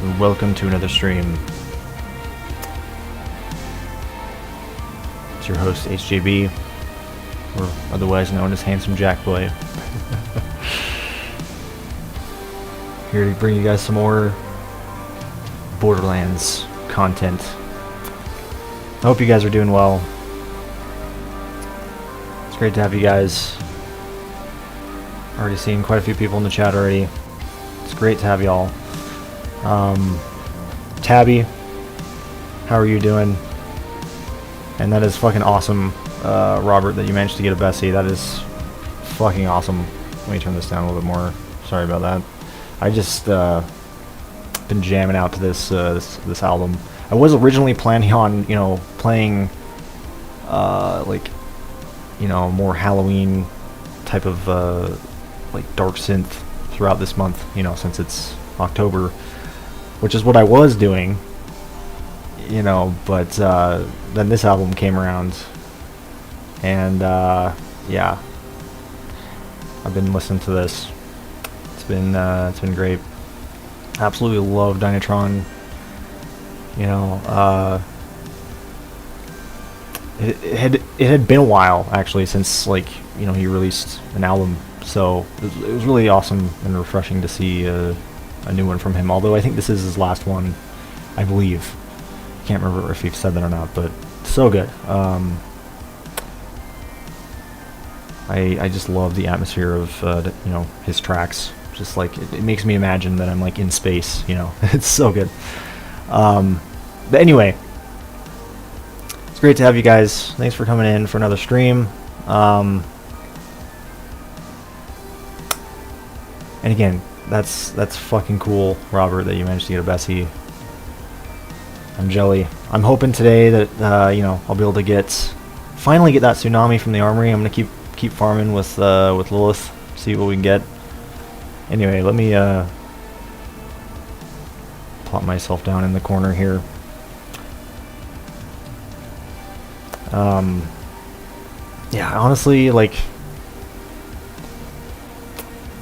and welcome to another stream. It's your host HJB, or otherwise known as Handsome Jackboy. Here to bring you guys some more Borderlands content. I hope you guys are doing well. It's great to have you guys. Already seen quite a few people in the chat already. It's great to have y'all. Tabby, how are you doing? And that is fucking awesome, Robert, that you managed to get a Bessie. That is fucking awesome. Let me turn this down a little bit more. Sorry about that. I just been jamming out to this this album. I was originally planning on, playing like, more Halloween type of like dark synth throughout this month, since it's October, which is what I was doing, but then this album came around, and yeah, I've been listening to this. It's been great. Absolutely love Dynatron. It had been a while actually since he released an album, so it was really awesome and refreshing to see a new one from him. Although I think this is his last one, I believe. Can't remember if he said that or not, but so good. I just love the atmosphere of his tracks. Just like it makes me imagine that I'm like in space. It's so good. But anyway, it's great to have you guys. Thanks for coming in for another stream. And again, that's fucking cool, Robert, that you managed to get a Bessie. I'm jelly. I'm hoping today that I'll be able to finally get that tsunami from the Armory. I'm gonna keep farming with Lilith, see what we can get. Anyway, let me plop myself down in the corner here. Yeah, honestly, like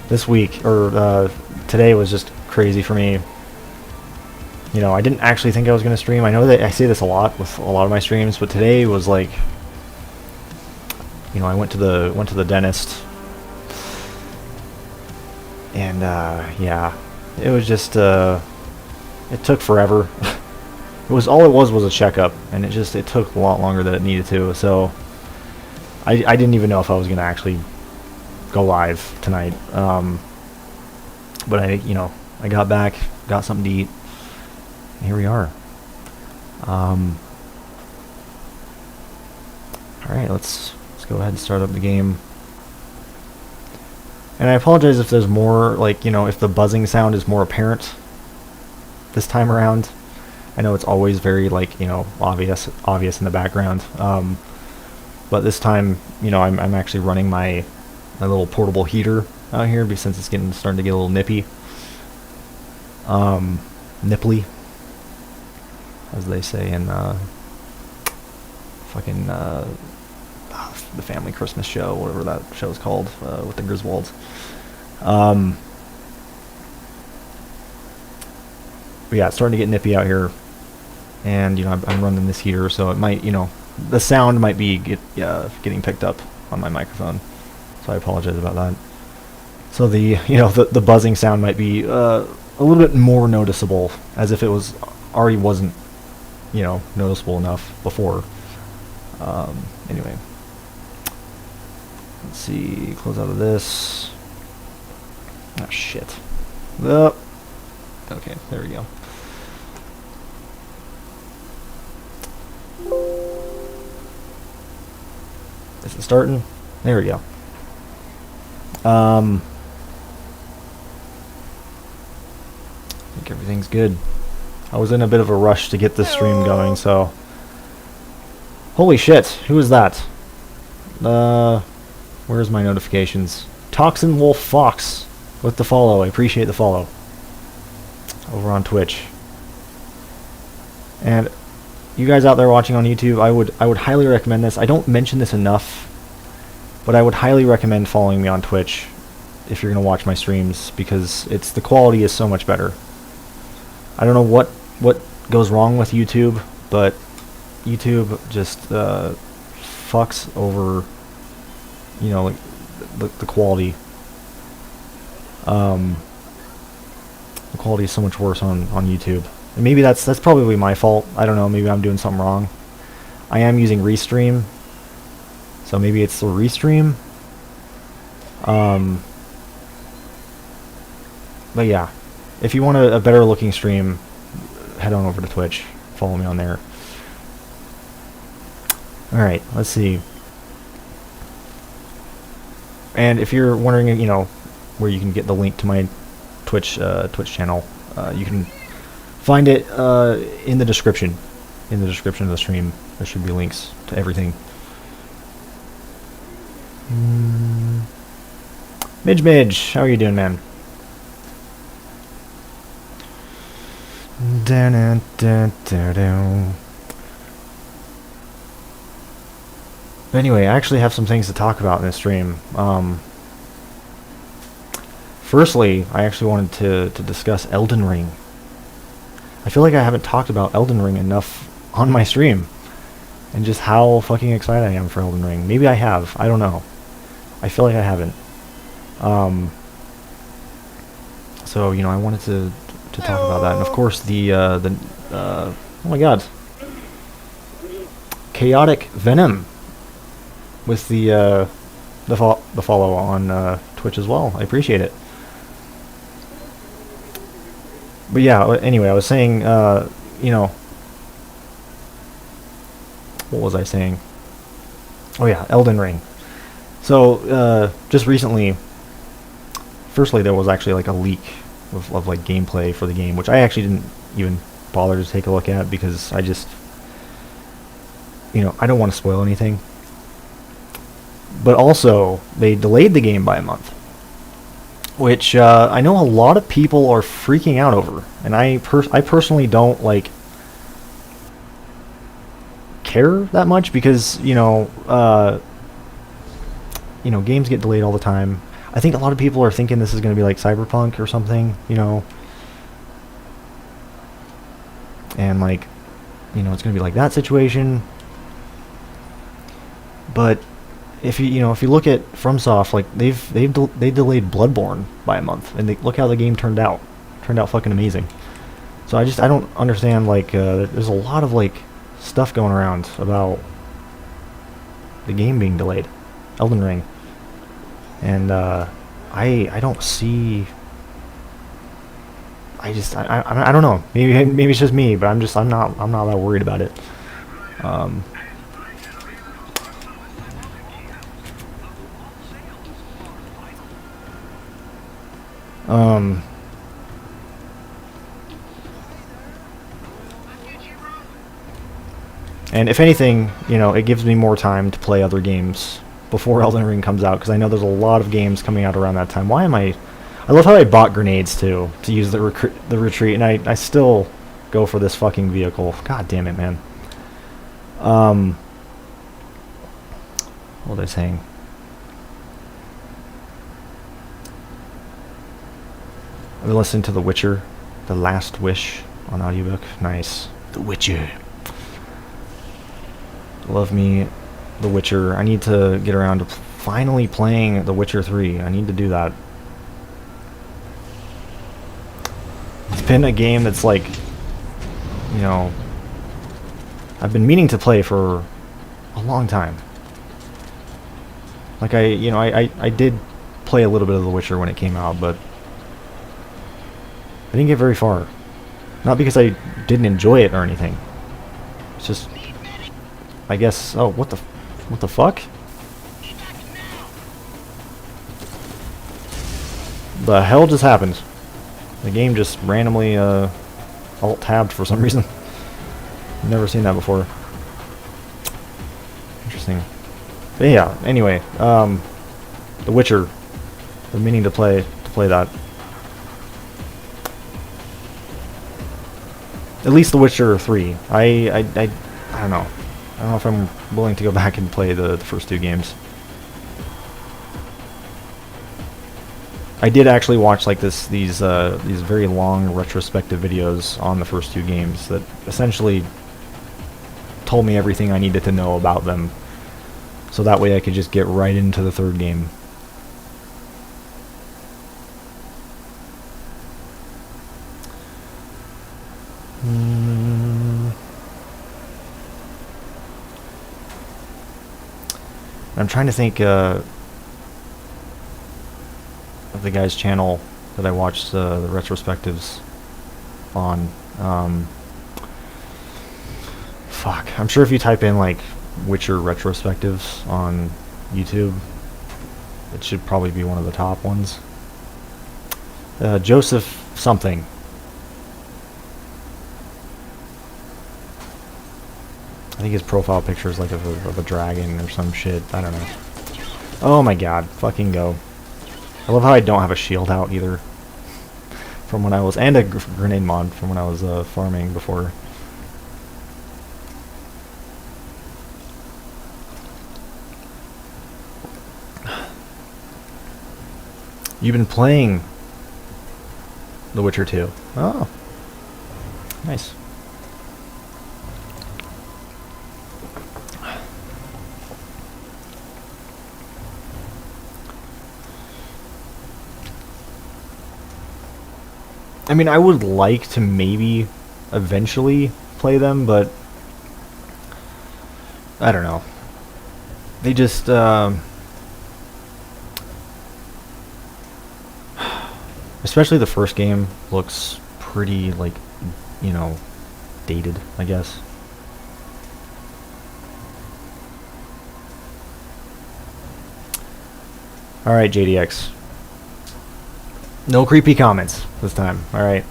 this week or today was just crazy for me. I didn't actually think I was gonna stream. I know that I say this a lot with a lot of my streams, but today was like, I went to the dentist, and yeah, it was just it took forever. It was a checkup, and it took a lot longer than it needed to. So I didn't even know if I was gonna actually go live tonight. But I got back, got something to eat, and here we are. All right, let's go ahead and start up the game. And I apologize if there's more, if the buzzing sound is more apparent this time around. I know it's always very, obvious in the background. But this time, I'm actually running my little portable heater out here, since it's starting to get a little nippy. Nipply, as they say in the Family Christmas Show, whatever that show is called, with the Griswolds. But yeah, it's starting to get nippy out here, and I'm running this heater, so it might, the sound might be getting picked up on my microphone, so I apologize about that. So the buzzing sound might be a little bit more noticeable, as if it wasn't noticeable enough before. Anyway, let's see, close out of this. Oh shit. Oh. Okay, there we go. Is it starting? There we go. I think everything's good. I was in a bit of a rush to get this stream going, so... Holy shit, who is that? Where's my notifications? Toxin Wolf Fox with the follow. I appreciate the follow. Over on Twitch. And you guys out there watching on YouTube, I would highly recommend this. I don't mention this enough, but I would highly recommend following me on Twitch if you're going to watch my streams, because the quality is so much better. I don't know what goes wrong with YouTube, but YouTube just fucks over, you know, like the quality. The quality is so much worse on YouTube. And maybe that's probably my fault. I don't know. Maybe I'm doing something wrong. I am using Restream, so maybe it's the Restream. But yeah, if you want a better looking stream, head on over to Twitch. Follow me on there. Alright, let's see. And if you're wondering, you know, where you can get the link to my Twitch channel, you can find it in the description. In the description of the stream, there should be links to everything. Midge, how are you doing, man? But anyway, I actually have some things to talk about in this stream. Firstly, I actually wanted to discuss Elden Ring. I feel like I haven't talked about Elden Ring enough on my stream, and just how fucking excited I am for Elden Ring. Maybe I have. I don't know. I feel like I haven't. So, you know, I wanted to talk about that, and of course oh my god, Chaotic Venom with the follow on Twitch as well. I appreciate it. But yeah, anyway, I was saying, you know, what was I saying? Oh yeah, Elden Ring. So, just recently, firstly, there was actually like a leak of like gameplay for the game, which I actually didn't even bother to take a look at because I just, you know, I don't want to spoil anything. But also, they delayed the game by a month, which I know a lot of people are freaking out over, and I personally don't like care that much because you know, games get delayed all the time. I think a lot of people are thinking this is going to be like Cyberpunk or something, you know, and like, you know, it's going to be like that situation. But if you look at FromSoft, like they delayed Bloodborne by a month, and look how the game turned out. Turned out fucking amazing. So I don't understand, like there's a lot of like stuff going around about the game being delayed, Elden Ring. And I don't see. I don't know. Maybe it's just me, but I'm not that worried about it. And if anything, you know, it gives me more time to play other games before Elden Ring comes out, because I know there's a lot of games coming out around that time. Why am I love how I bought grenades too, to use the retreat, and I still go for this fucking vehicle. God damn it, man. What was I saying? I've been listening to The Witcher, The Last Wish on audiobook. Nice. The Witcher. Love me The Witcher. I need to get around to finally playing The Witcher 3. I need to do that. It's been a game that's like, you know, I've been meaning to play for a long time. Like I did play a little bit of The Witcher when it came out, but I didn't get very far. Not because I didn't enjoy it or anything. It's just, I guess. Oh, what the fuck? The hell just happened? The game just randomly alt-tabbed for some reason. I've never seen that before. Interesting. But yeah, anyway, The Witcher. I've been meaning to play that. At least The Witcher 3. I don't know. I don't know if I'm willing to go back and play the first two games. I did actually watch like these very long retrospective videos on the first 2 games that essentially told me everything I needed to know about them, so that way I could just get right into the 3rd game. I'm trying to think of the guy's channel that I watched the retrospectives on. Fuck. I'm sure if you type in like Witcher retrospectives on YouTube, it should probably be one of the top ones. Joseph something. I think his profile picture is like of a dragon or some shit. I don't know. Oh my god. Fucking go. I love how I don't have a shield out either. From when I was... And a grenade mod from when I was farming before. You've been playing The Witcher 2. Oh. Nice. I mean, I would like to maybe eventually play them, but I don't know. They just, especially the first game looks pretty, like, you know, dated, I guess. Alright, JDX. No creepy comments this time, alright.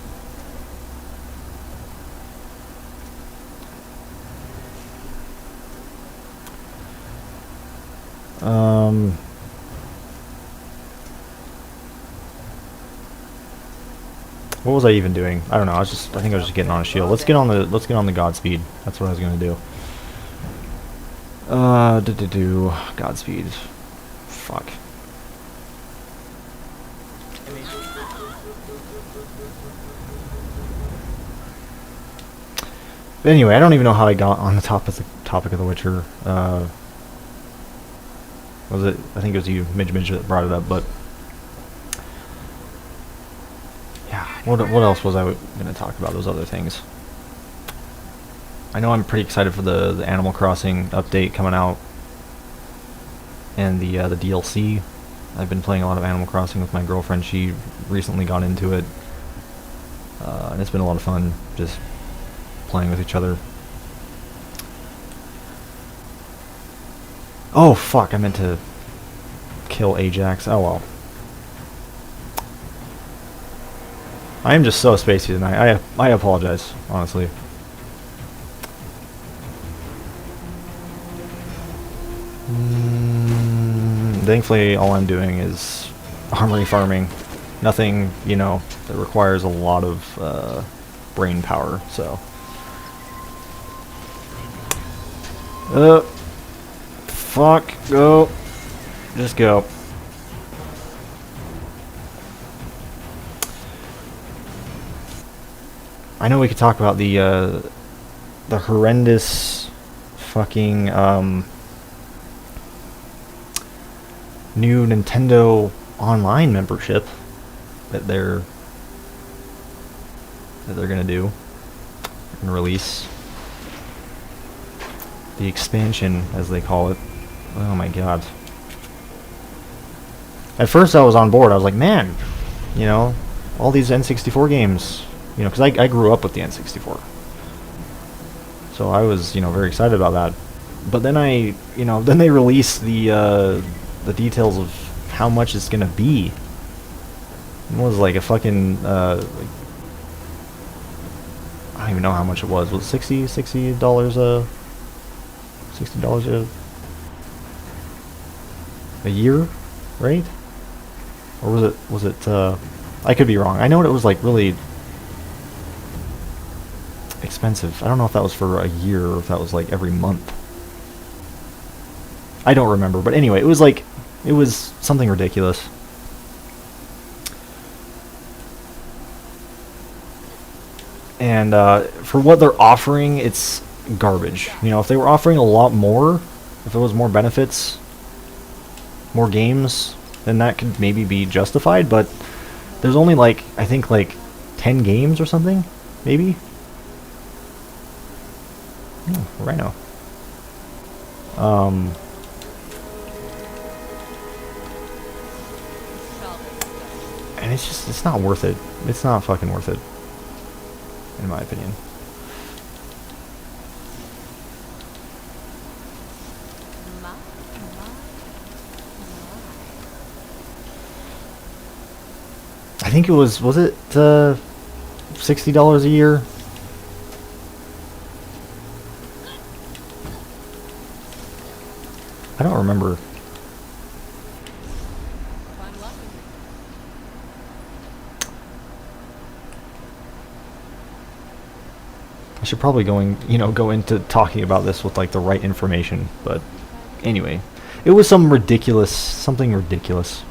What was I even doing? I don't know. I think I was just getting on a shield. Let's get on the Godspeed. That's what I was gonna do. Godspeed. Fuck. But anyway, I don't even know how I got on the topic of The Witcher. Was it? I think it was you, Midge, that brought it up. But yeah, what else was I going to talk about? Those other things. I know I'm pretty excited for the Animal Crossing update coming out, and the DLC. I've been playing a lot of Animal Crossing with my girlfriend. She recently got into it, and it's been a lot of fun just playing with each other. Oh fuck, I meant to kill Ajax. Oh well. I am just so spacey tonight. I apologize, honestly. Thankfully, all I'm doing is armory farming. Nothing, you know, that requires a lot of brain power, so. Fuck, go. Just go. I know we could talk about the horrendous fucking new Nintendo Online membership that they're gonna do and release. The expansion, as they call it. Oh my god. At first I was on board. I was like, man, you know, all these N64 games, you know, because I grew up with the N64. So I was, you know, very excited about that. But then then they released the details of how much it's gonna be. It was like a fucking, I don't even know how much it was. Was it $60 $60 a year, right? Or was it I could be wrong. I know it was like really expensive. I don't know if that was for a year or if that was like every month. I don't remember, but anyway, it was something ridiculous. And for what they're offering, it's garbage. You know, if they were offering a lot more, if there was more benefits, more games, then that could maybe be justified, but there's only like, I think like 10 games or something, maybe? Oh, Rhino. And it's just, it's not worth it. It's not fucking worth it, in my opinion. I think it was it $60 a year? I don't remember. I should probably go into talking about this with like the right information, but anyway, it was something ridiculous,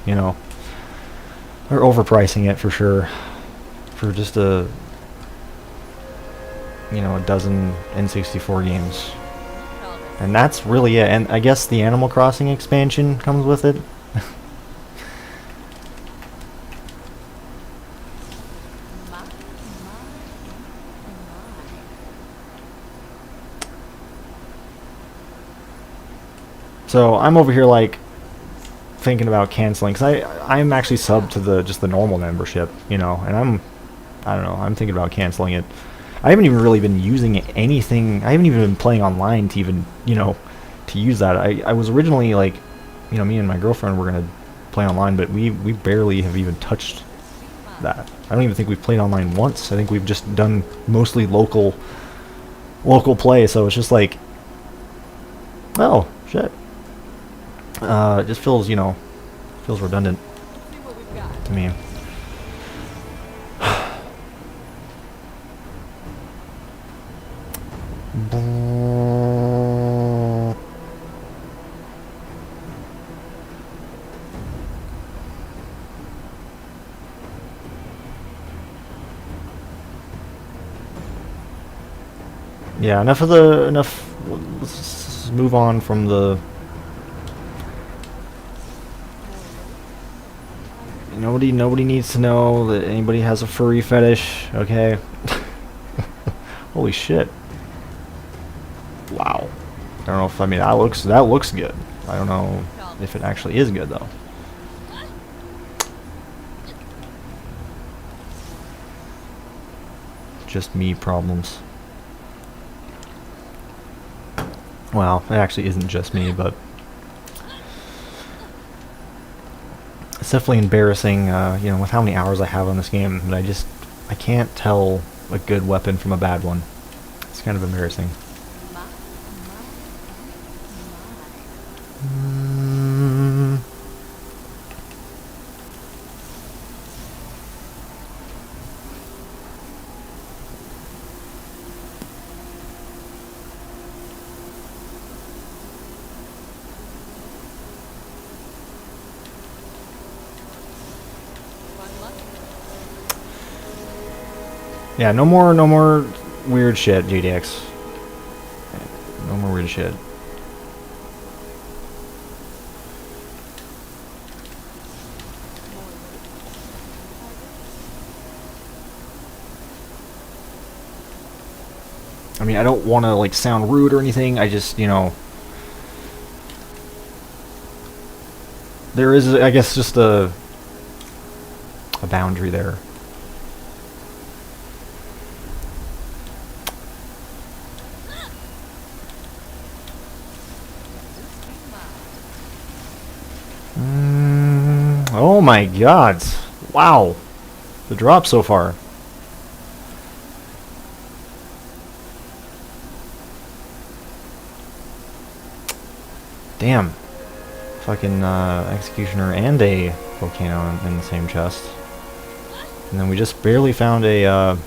you know. They're overpricing it for sure, for just a dozen N64 games, and that's really it. And I guess the Animal Crossing expansion comes with it. So I'm over here like thinking about canceling, because I'm actually subbed to the normal membership, you know, and I don't know, I'm thinking about canceling it. I haven't even really been using anything. I haven't even been playing online to even, to use that. I was originally like, me and my girlfriend were gonna play online, but we barely have even touched that. I don't even think we've played online once. I think we've just done mostly local play, so it's just like, oh shit. It just feels redundant to me. Yeah, enough. Let's move on from the. Nobody needs to know that anybody has a furry fetish, okay? Holy shit. Wow. I don't know if, that looks good. I don't know if it actually is good though. Just me problems. Well, it actually isn't just me, but it's definitely embarrassing, with how many hours I have on this game, that I can't tell a good weapon from a bad one. It's kind of embarrassing. Yeah, no more weird shit, GDX. No more weird shit. I don't want to like sound rude or anything. I just, there is, I guess, just a boundary there. Oh my god. Wow. The drop so far. Damn. Fucking Executioner and a Volcano in the same chest. And then we just barely found a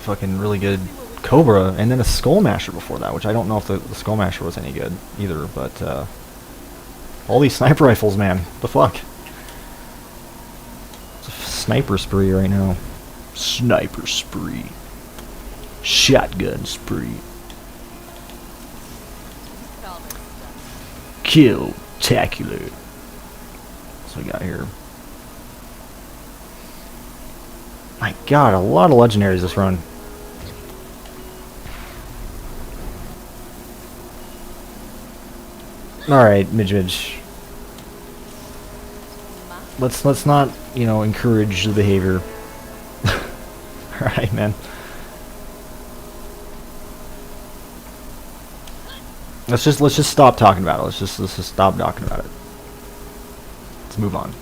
fucking really good Cobra, and then a Skull Masher before that, which I don't know if the Skull Masher was any good either, but All these sniper rifles, man. The fuck? It's a sniper spree right now. Sniper spree. Shotgun spree. Kill-tacular. What we got here? My god, a lot of legendaries this run. Alright, Midge. Let's not, you know, encourage the behavior. Alright, man. Let's just stop talking about it. Let's just stop talking about it. Let's move on.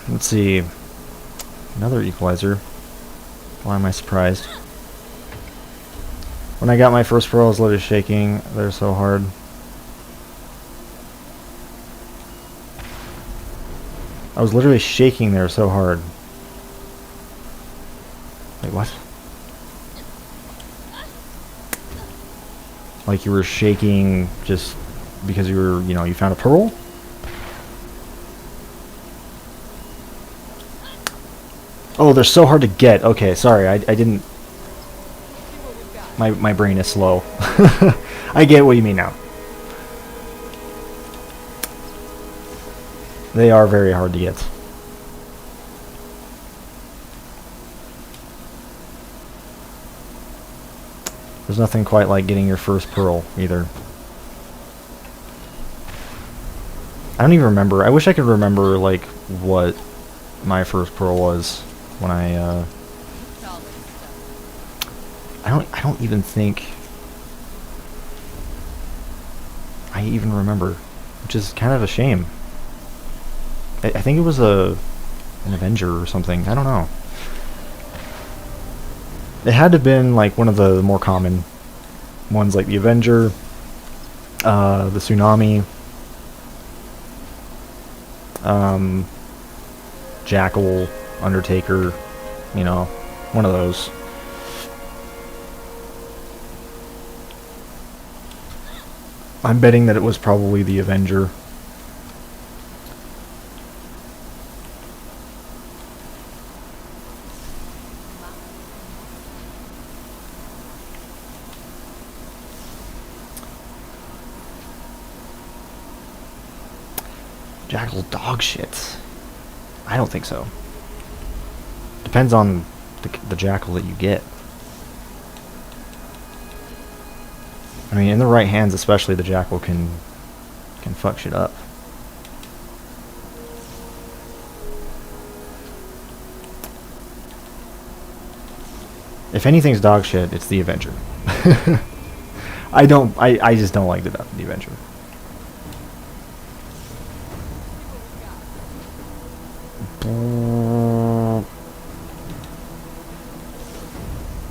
Let's see. Another equalizer. Why am I surprised? When I got my first pro, I was literally shaking. They're so hard. I was literally shaking there so hard. Wait, what? Like you were shaking just because you were, you know, you found a pearl? Oh, they're so hard to get. Okay, sorry, I didn't... My brain is slow. I get what you mean now. They are very hard to get. There's nothing quite like getting your first pearl, either. I don't even remember. I wish I could remember, like, what my first pearl was when I don't even think I even remember, which is kind of a shame. I think it was an Avenger or something. I don't know. It had to have been like one of the more common ones, like the Avenger, the Tsunami, Jackal, Undertaker, you know, one of those. I'm betting that it was probably the Avenger. Jackal dog shit. I don't think so. Depends on the Jackal that you get. I mean, in the right hands especially, the Jackal can fuck shit up. If anything's dog shit, it's the Avenger. I just don't like the Avenger.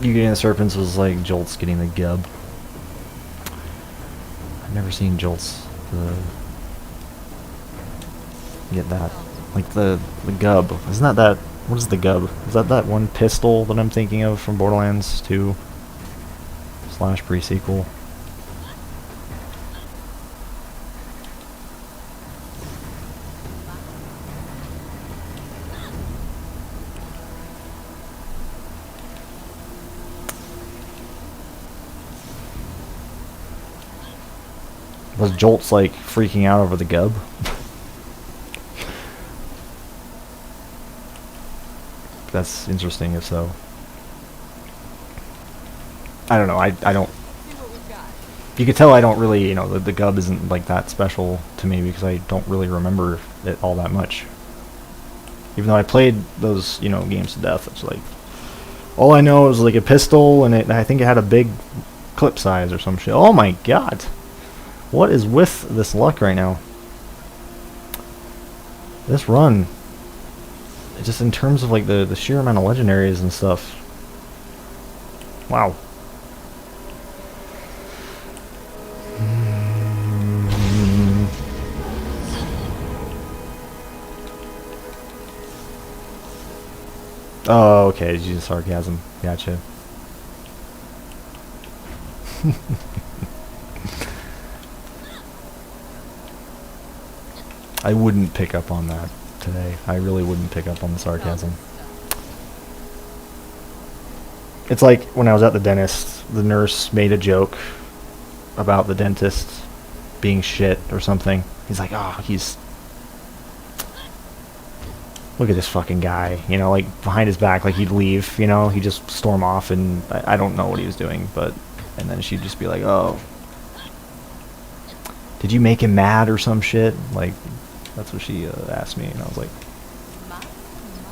You getting the Serpents was like Jolts getting the Gub. I've never seen Jolts get that. Like the Gub. Isn't that what is the Gub? Is that one pistol that I'm thinking of from Borderlands 2 / pre-sequel? Was Jolts like freaking out over the Gub? That's interesting if so. I don't know, I don't... You could tell I don't really, you know, the Gub isn't like that special to me because I don't really remember it all that much. Even though I played those, you know, games to death, it's like... All I know is like a pistol and I think it had a big clip size or some shit. Oh my god! What is with this luck right now? This run, just in terms of like the sheer amount of legendaries and stuff, Wow. Oh, okay. Did you use sarcasm? Gotcha. I wouldn't pick up on that today. I really wouldn't pick up on the sarcasm. It's like when I was at the dentist, the nurse made a joke about the dentist being shit or something. He's like, oh, look at this fucking guy, you know, like behind his back, like he'd leave, you know, he'd just storm off, and I don't know what he was doing, but, and then she'd just be like, oh, did you make him mad or some shit? Like, that's what she asked me, and I was like,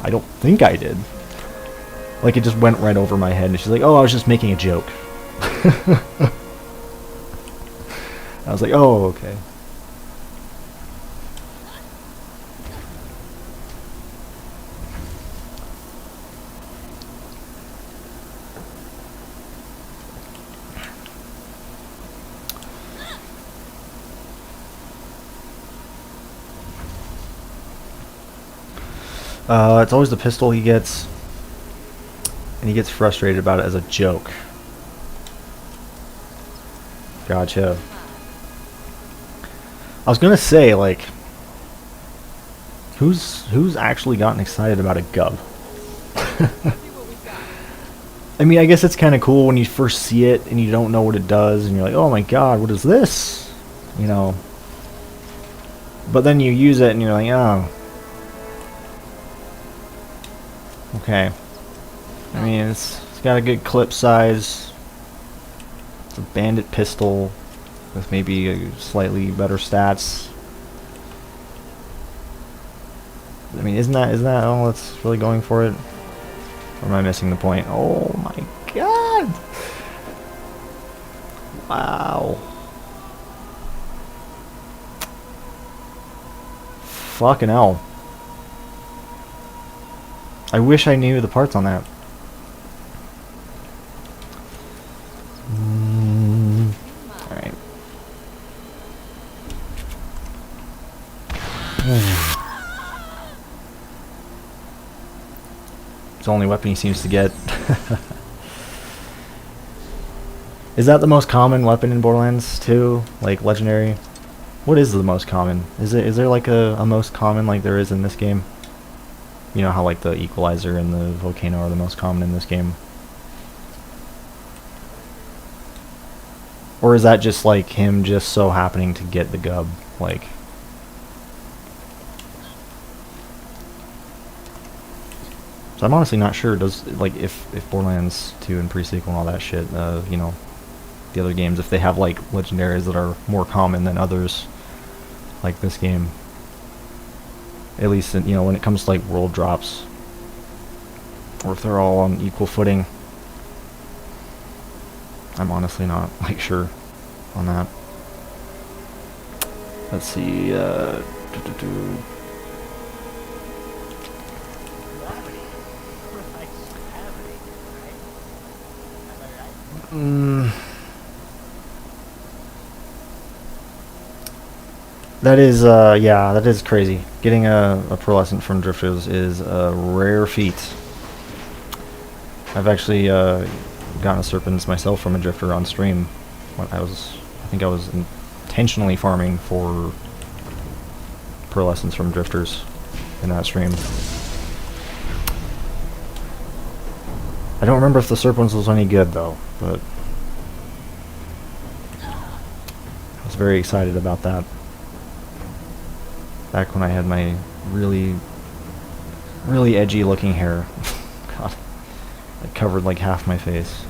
I don't think I did. Like, it just went right over my head, and she's like, oh, I was just making a joke. I was like, oh, okay. It's always the pistol he gets, and he gets frustrated about it as a joke. Gotcha. I was gonna say, like, who's actually gotten excited about a gub? I mean, I guess it's kind of cool when you first see it and you don't know what it does, and you're like, oh my god, what is this? You know. But then you use it and you're like, oh. Okay. I mean, it's got a good clip size. It's a bandit pistol with maybe slightly better stats. I mean, isn't that all that's really going for it? Or am I missing the point? Oh my god! Wow. Fucking hell. I wish I knew the parts on that. Alright. It's the only weapon he seems to get. Is that the most common weapon in Borderlands 2? Like, legendary? What is the most common? Is there like a most common like there is in this game? You know how like the equalizer and the volcano are the most common in this game? Or is that just like him just so happening to get the gub? Like, so I'm honestly not sure. Does like if Borderlands 2 and pre-sequel and all that shit, you know, the other games, if they have like legendaries that are more common than others, like this game. At least, you know, when it comes to like world drops, or if they're all on equal footing. I'm honestly not like sure on that. Let's see. That is, yeah, that is crazy. Getting a pearlescent from drifters is a rare feat. I've actually gotten a serpents myself from a drifter on stream. When I think I was intentionally farming for pearlescents from drifters in that stream. I don't remember if the serpents was any good though, but I was very excited about that. Back when I had my really edgy looking hair. God. It covered like half my face.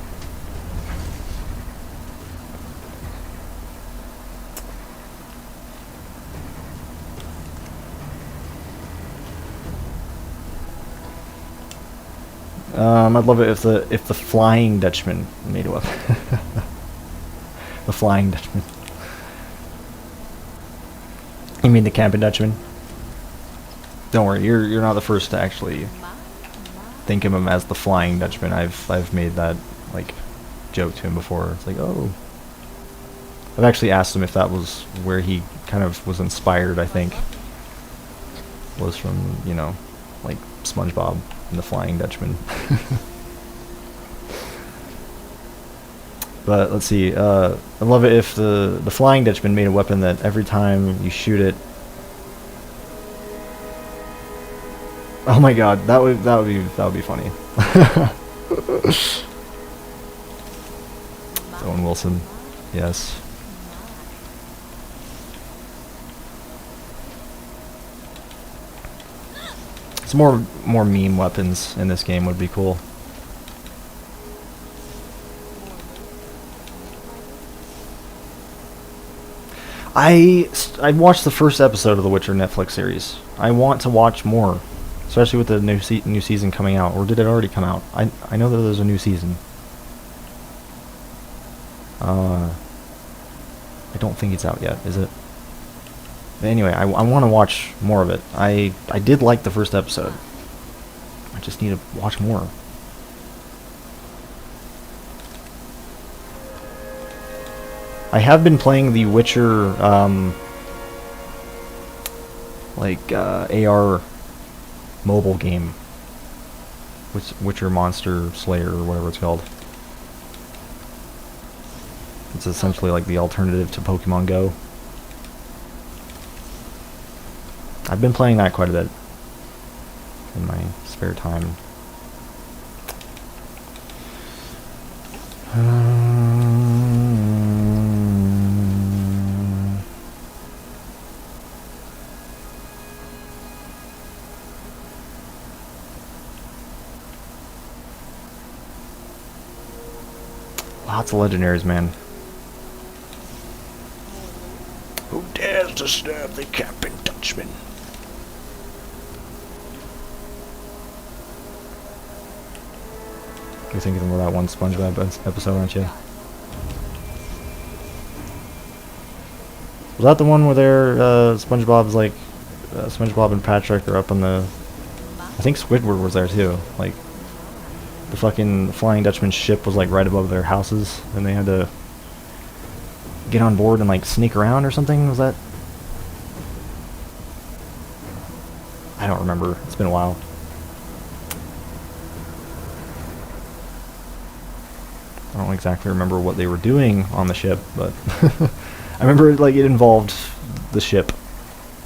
I'd love it if the Flying Dutchman made a weapon. The Flying Dutchman. You mean the Camping Dutchman? Don't worry, you're not the first to actually think of him as the Flying Dutchman. I've made that like joke to him before. It's like, oh. I've actually asked him if that was where he kind of was inspired, I think. Was from, you know, like SpongeBob and the Flying Dutchman. But let's see, I'd love it if the Flying Dutchman made a weapon that every time you shoot it. Oh my god, that would be funny. Owen Wilson, yes. Some more meme weapons in this game would be cool. I watched the first episode of the Witcher Netflix series. I want to watch more, especially with the new season coming out. Or did it already come out? I know that there's a new season. I don't think it's out yet, is it? But anyway, I want to watch more of it. I did like the first episode. I just need to watch more. I have been playing the Witcher, AR mobile game. Witcher Monster Slayer, or whatever it's called. It's essentially like the alternative to Pokemon Go. I've been playing that quite a bit in my spare time. Lots of legendaries, man. Who dares disturb the Captain Dutchman? You're thinking of that one SpongeBob episode, aren't you? Was that the one where SpongeBob's like, SpongeBob and Patrick are up on the... I think Squidward was there too. Like, the fucking Flying Dutchman's ship was like right above their houses, and they had to get on board and like sneak around or something. Was that? I don't remember. It's been a while. I don't exactly remember what they were doing on the ship, but I remember like it involved the ship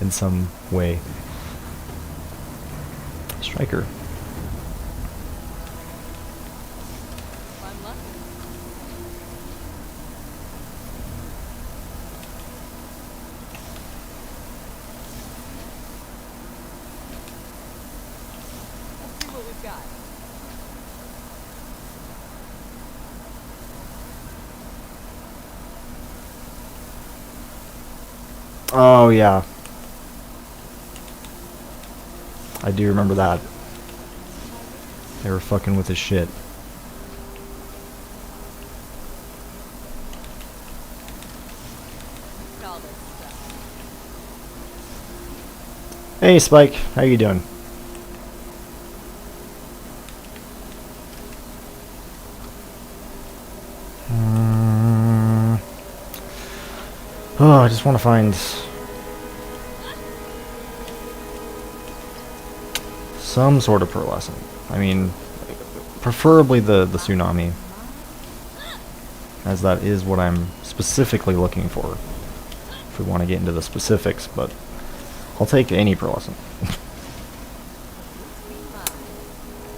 in some way. Striker. Oh yeah, I do remember that. They were fucking with his shit. Hey Spike, how you doing? Oh, I just want to find some sort of pearlescent. I mean, preferably the tsunami, as that is what I'm specifically looking for, if we want to get into the specifics, but I'll take any pearlescent.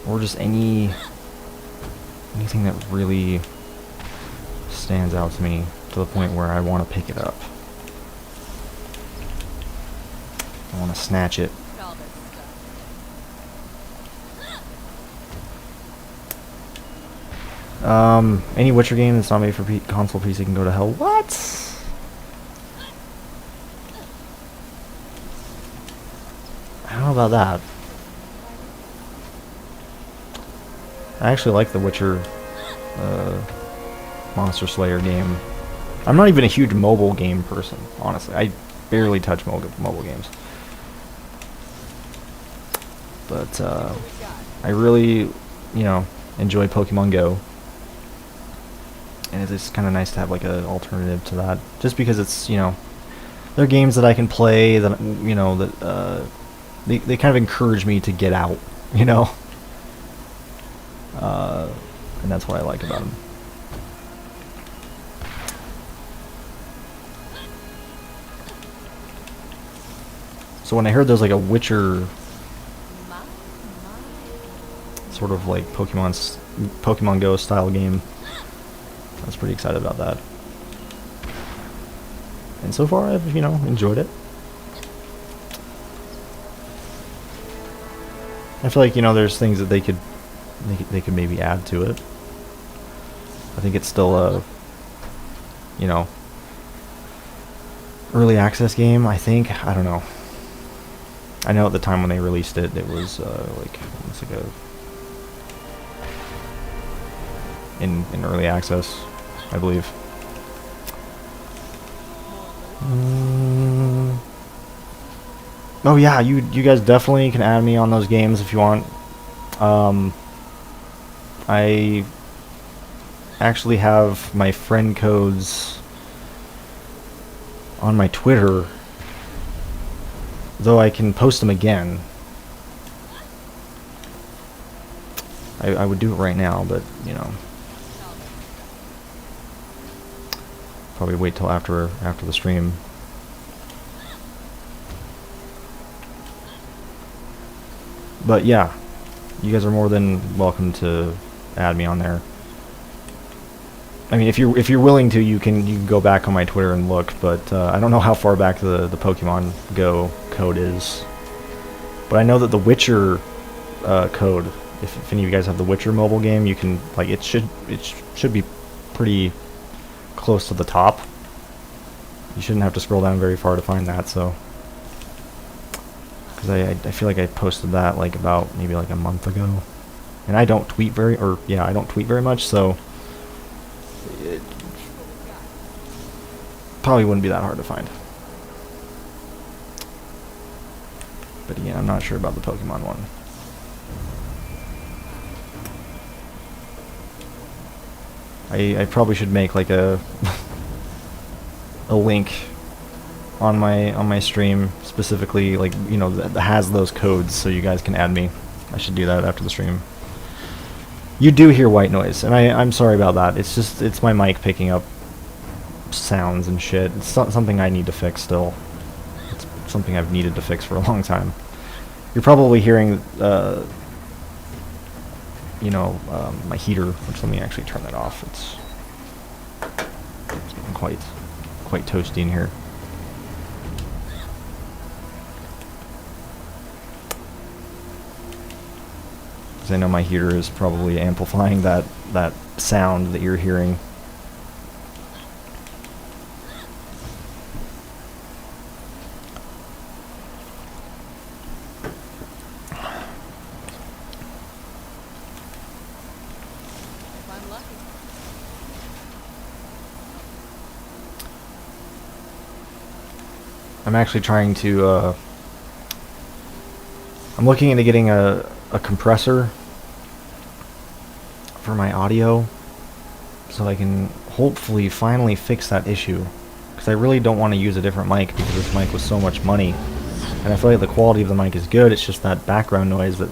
Or just anything that really stands out to me to the point where I want to pick it up. I want to snatch it. Any Witcher game that's not made for console PC can go to hell. What? I don't know about that. I actually like the Witcher Monster Slayer game. I'm not even a huge mobile game person, honestly. I barely touch mobile games. But I really, you know, enjoy Pokemon Go. and it's just kind of nice to have like an alternative to that, just because it's, you know, they're games that I can play that, you know, that they kind of encourage me to get out, you know, and that's what I like about them. So when I heard there's like a Witcher sort of like Pokemon Go style game, I was pretty excited about that. And so far I've, you know, enjoyed it. I feel like, you know, there's things that they could maybe add to it. I think it's still a, you know, early access game, I think. I don't know. I know at the time when they released it, it was like almost like a in early access, I believe. Oh yeah, you guys definitely can add me on those games if you want. I actually have my friend codes on my Twitter, though I can post them again. I would do it right now, but, you know, probably wait till after the stream. But yeah, you guys are more than welcome to add me on there. I mean, if you're willing to, you can go back on my Twitter and look, but I don't know how far back the Pokemon Go code is. But I know that the Witcher code, if any of you guys have the Witcher mobile game, you can, like, it should be pretty close to the top. You shouldn't have to scroll down very far to find that, so. Because I feel like I posted that like about maybe like a month ago, and I don't tweet very much, so it probably wouldn't be that hard to find. But yeah, I'm not sure about the Pokemon one. I probably should make like a a link on my stream specifically, like, you know, that has those codes, so you guys can add me. I should do that after the stream. You do hear white noise, and I'm sorry about that. It's just, it's my mic picking up sounds and shit. It's something I need to fix still. It's something I've needed to fix for a long time. You're probably hearing, you know, my heater, which, let me actually turn that off. It's getting quite toasty in here. Because I know my heater is probably amplifying that sound that you're hearing. I'm actually trying to, I'm looking into getting a compressor for my audio, so I can hopefully finally fix that issue. Because I really don't want to use a different mic, because this mic was so much money. And I feel like the quality of the mic is good, it's just that background noise that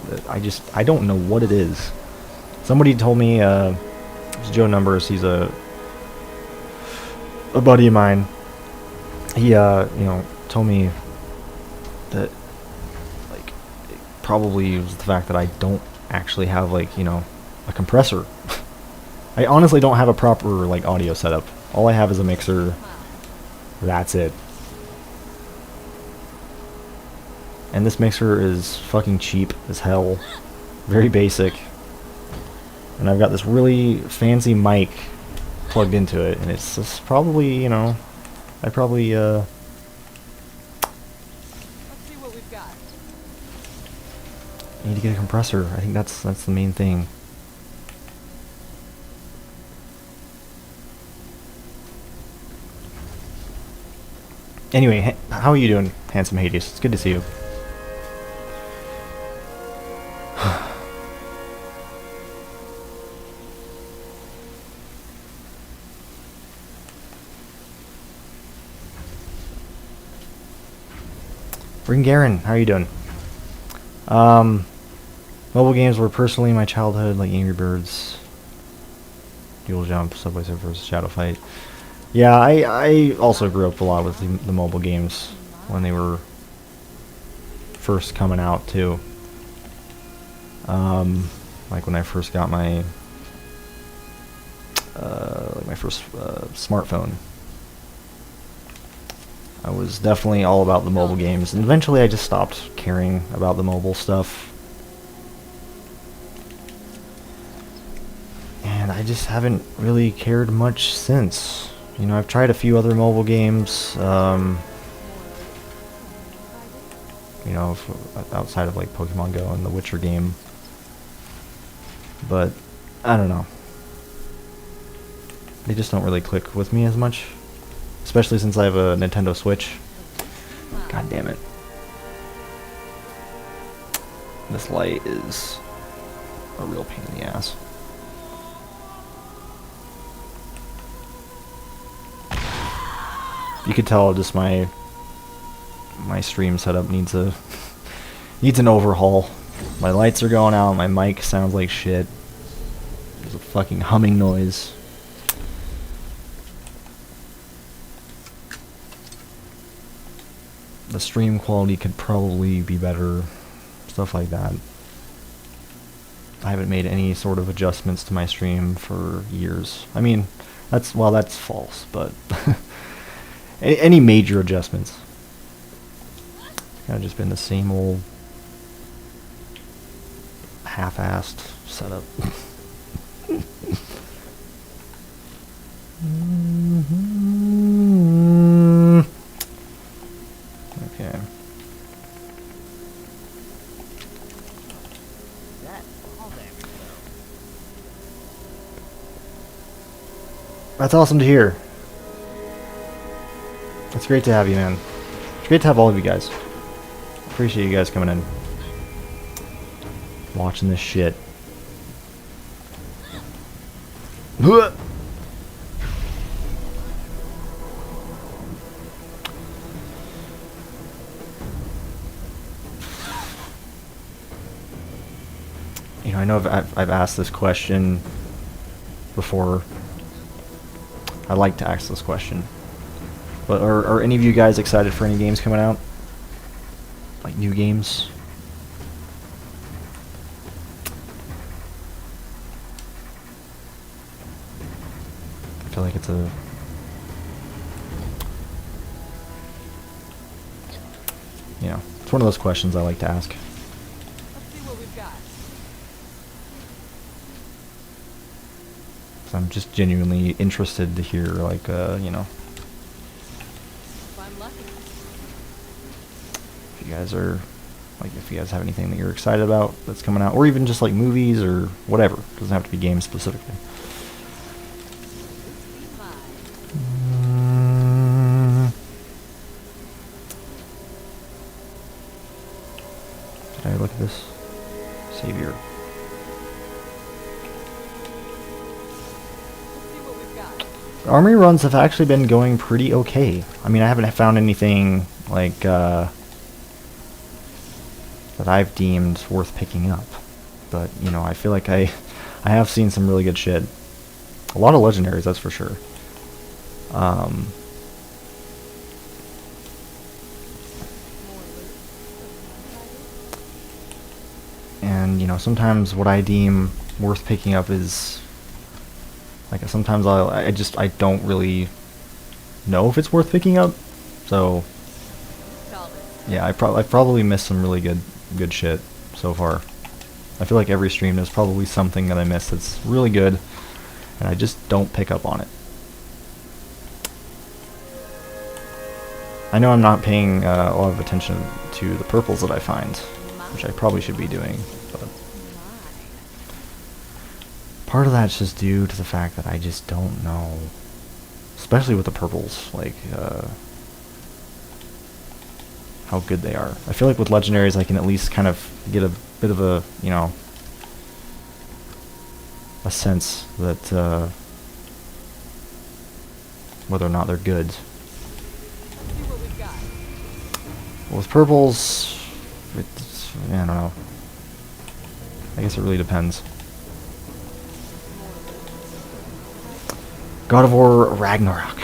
I don't know what it is. Somebody told me, it's Joe Numbers, he's a buddy of mine. He, you know, told me that, like, it probably was the fact that I don't actually have, like, you know, a compressor. I honestly don't have a proper, like, audio setup. All I have is a mixer. That's it. And this mixer is fucking cheap as hell. Very basic. And I've got this really fancy mic plugged into it, and it's just probably, you know, I probably, let's see what we've got. I need to get a compressor. I think that's the main thing. Anyway, how are you doing, handsome Hades? It's good to see you. Garen, how are you doing? Mobile games were personally my childhood, like Angry Birds, Dual Jump, Subway Surfers, Shadow Fight. Yeah, I also grew up a lot with the mobile games when they were first coming out too. Like when I first got my first smartphone. I was definitely all about the mobile games, and eventually I just stopped caring about the mobile stuff. And I just haven't really cared much since. You know, I've tried a few other mobile games, you know, outside of like Pokemon Go and the Witcher game. But, I don't know. They just don't really click with me as much. Especially since I have a Nintendo Switch. God damn it. This light is a real pain in the ass. You could tell just my stream setup needs an overhaul. My lights are going out, my mic sounds like shit. There's a fucking humming noise. The stream quality could probably be better, stuff like that. I haven't made any sort of adjustments to my stream for years. I mean, that's false, but any major adjustments. It's kind of just been the same old half-assed setup. Okay. That's awesome to hear. It's great to have you, man. It's great to have all of you guys. Appreciate you guys coming in. Watching this shit. You know, I know I've asked this question before. I like to ask this question. But are any of you guys excited for any games coming out? Like new games? I feel like it's a... You know, it's one of those questions I like to ask. Let's see what we've got. So I'm just genuinely interested to hear, like, you know... If I'm lucky. If you guys are... Like, if you guys have anything that you're excited about that's coming out, or even just, like, movies or whatever. It doesn't have to be games specifically. Did I look at this? Savior. Let's see what we've got. Armory runs have actually been going pretty okay. I mean, I haven't found anything, like, that I've deemed worth picking up. But, you know, I feel like I have seen some really good shit. A lot of legendaries, that's for sure. And, you know, sometimes what I deem worth picking up is... Like, sometimes I don't really know if it's worth picking up. So, yeah, I've probably missed some really good shit so far. I feel like every stream there's probably something that I missed that's really good, and I just don't pick up on it. I know I'm not paying a lot of attention to the purples that I find, which I probably should be doing, but part of that's just due to the fact that I just don't know, especially with the purples, like, how good they are. I feel like with legendaries I can at least kind of get a bit of a, you know, a sense that whether or not they're good. With purples, I don't know. I guess it really depends. God of War Ragnarok.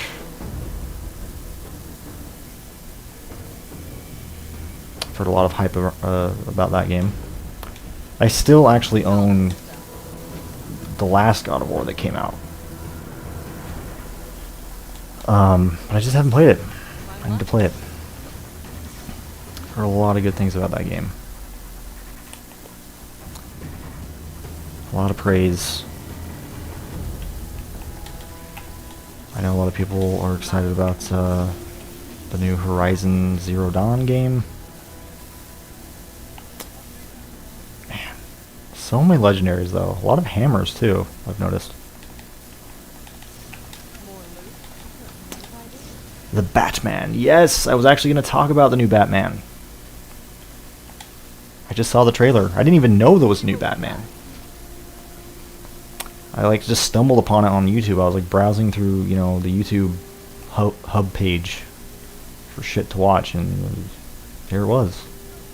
I've heard a lot of hype about that game. I still actually own the last God of War that came out. But I just haven't played it. I need to play it. Heard a lot of good things about that game. A lot of praise. I know a lot of people are excited about the new Horizon Zero Dawn game. Man, so many legendaries though. A lot of hammers too, I've noticed. The Batman. Yes, I was actually going to talk about the new Batman. I just saw the trailer. I didn't even know there was a new Batman. I like just stumbled upon it on YouTube. I was like browsing through, you know, the YouTube hub page for shit to watch, and here it was.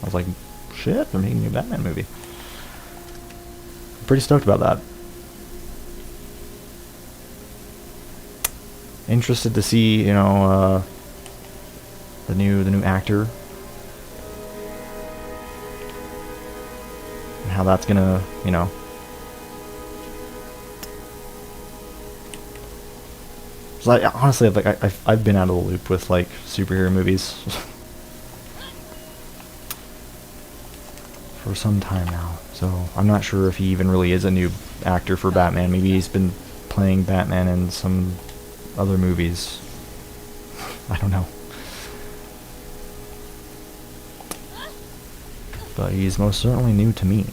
I was like, shit, they're making a new Batman movie. I'm pretty stoked about that. Interested to see, you know, the new actor and how that's gonna, you know. So honestly, like I've been out of the loop with like superhero movies for some time now. So I'm not sure if he even really is a new actor for Batman. Maybe he's been playing Batman in some other movies. I don't know. But he's most certainly new to me.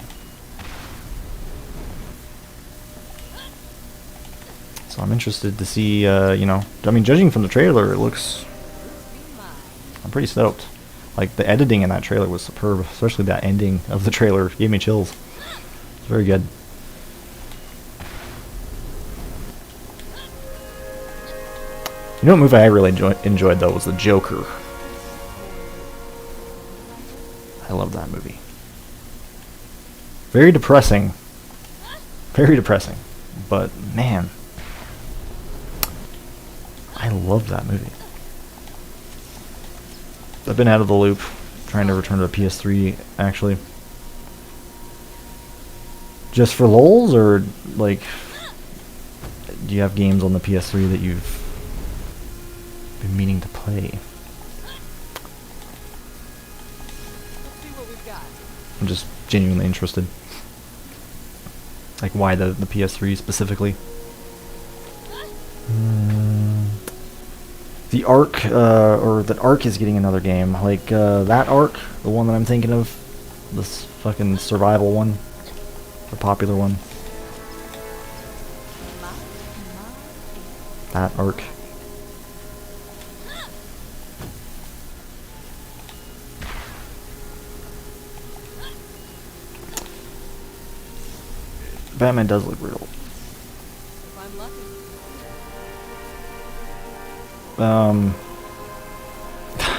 So I'm interested to see, you know, I mean, judging from the trailer, it looks... I'm pretty stoked. Like, the editing in that trailer was superb, especially that ending of the trailer. Gave me chills. It's very good. You know what movie I really enjoyed, though, was The Joker. I love that movie. Very depressing. Very depressing. But, man... I love that movie. I've been out of the loop, trying to return to the PS3, actually. Just for lols, or, like... do you have games on the PS3 that you've been meaning to play? I'm just genuinely interested. Like, why the PS3 specifically? The Ark, or that Ark is getting another game. Like, that Ark, the one that I'm thinking of. This fucking survival one. The popular one. That Ark. Batman does look real.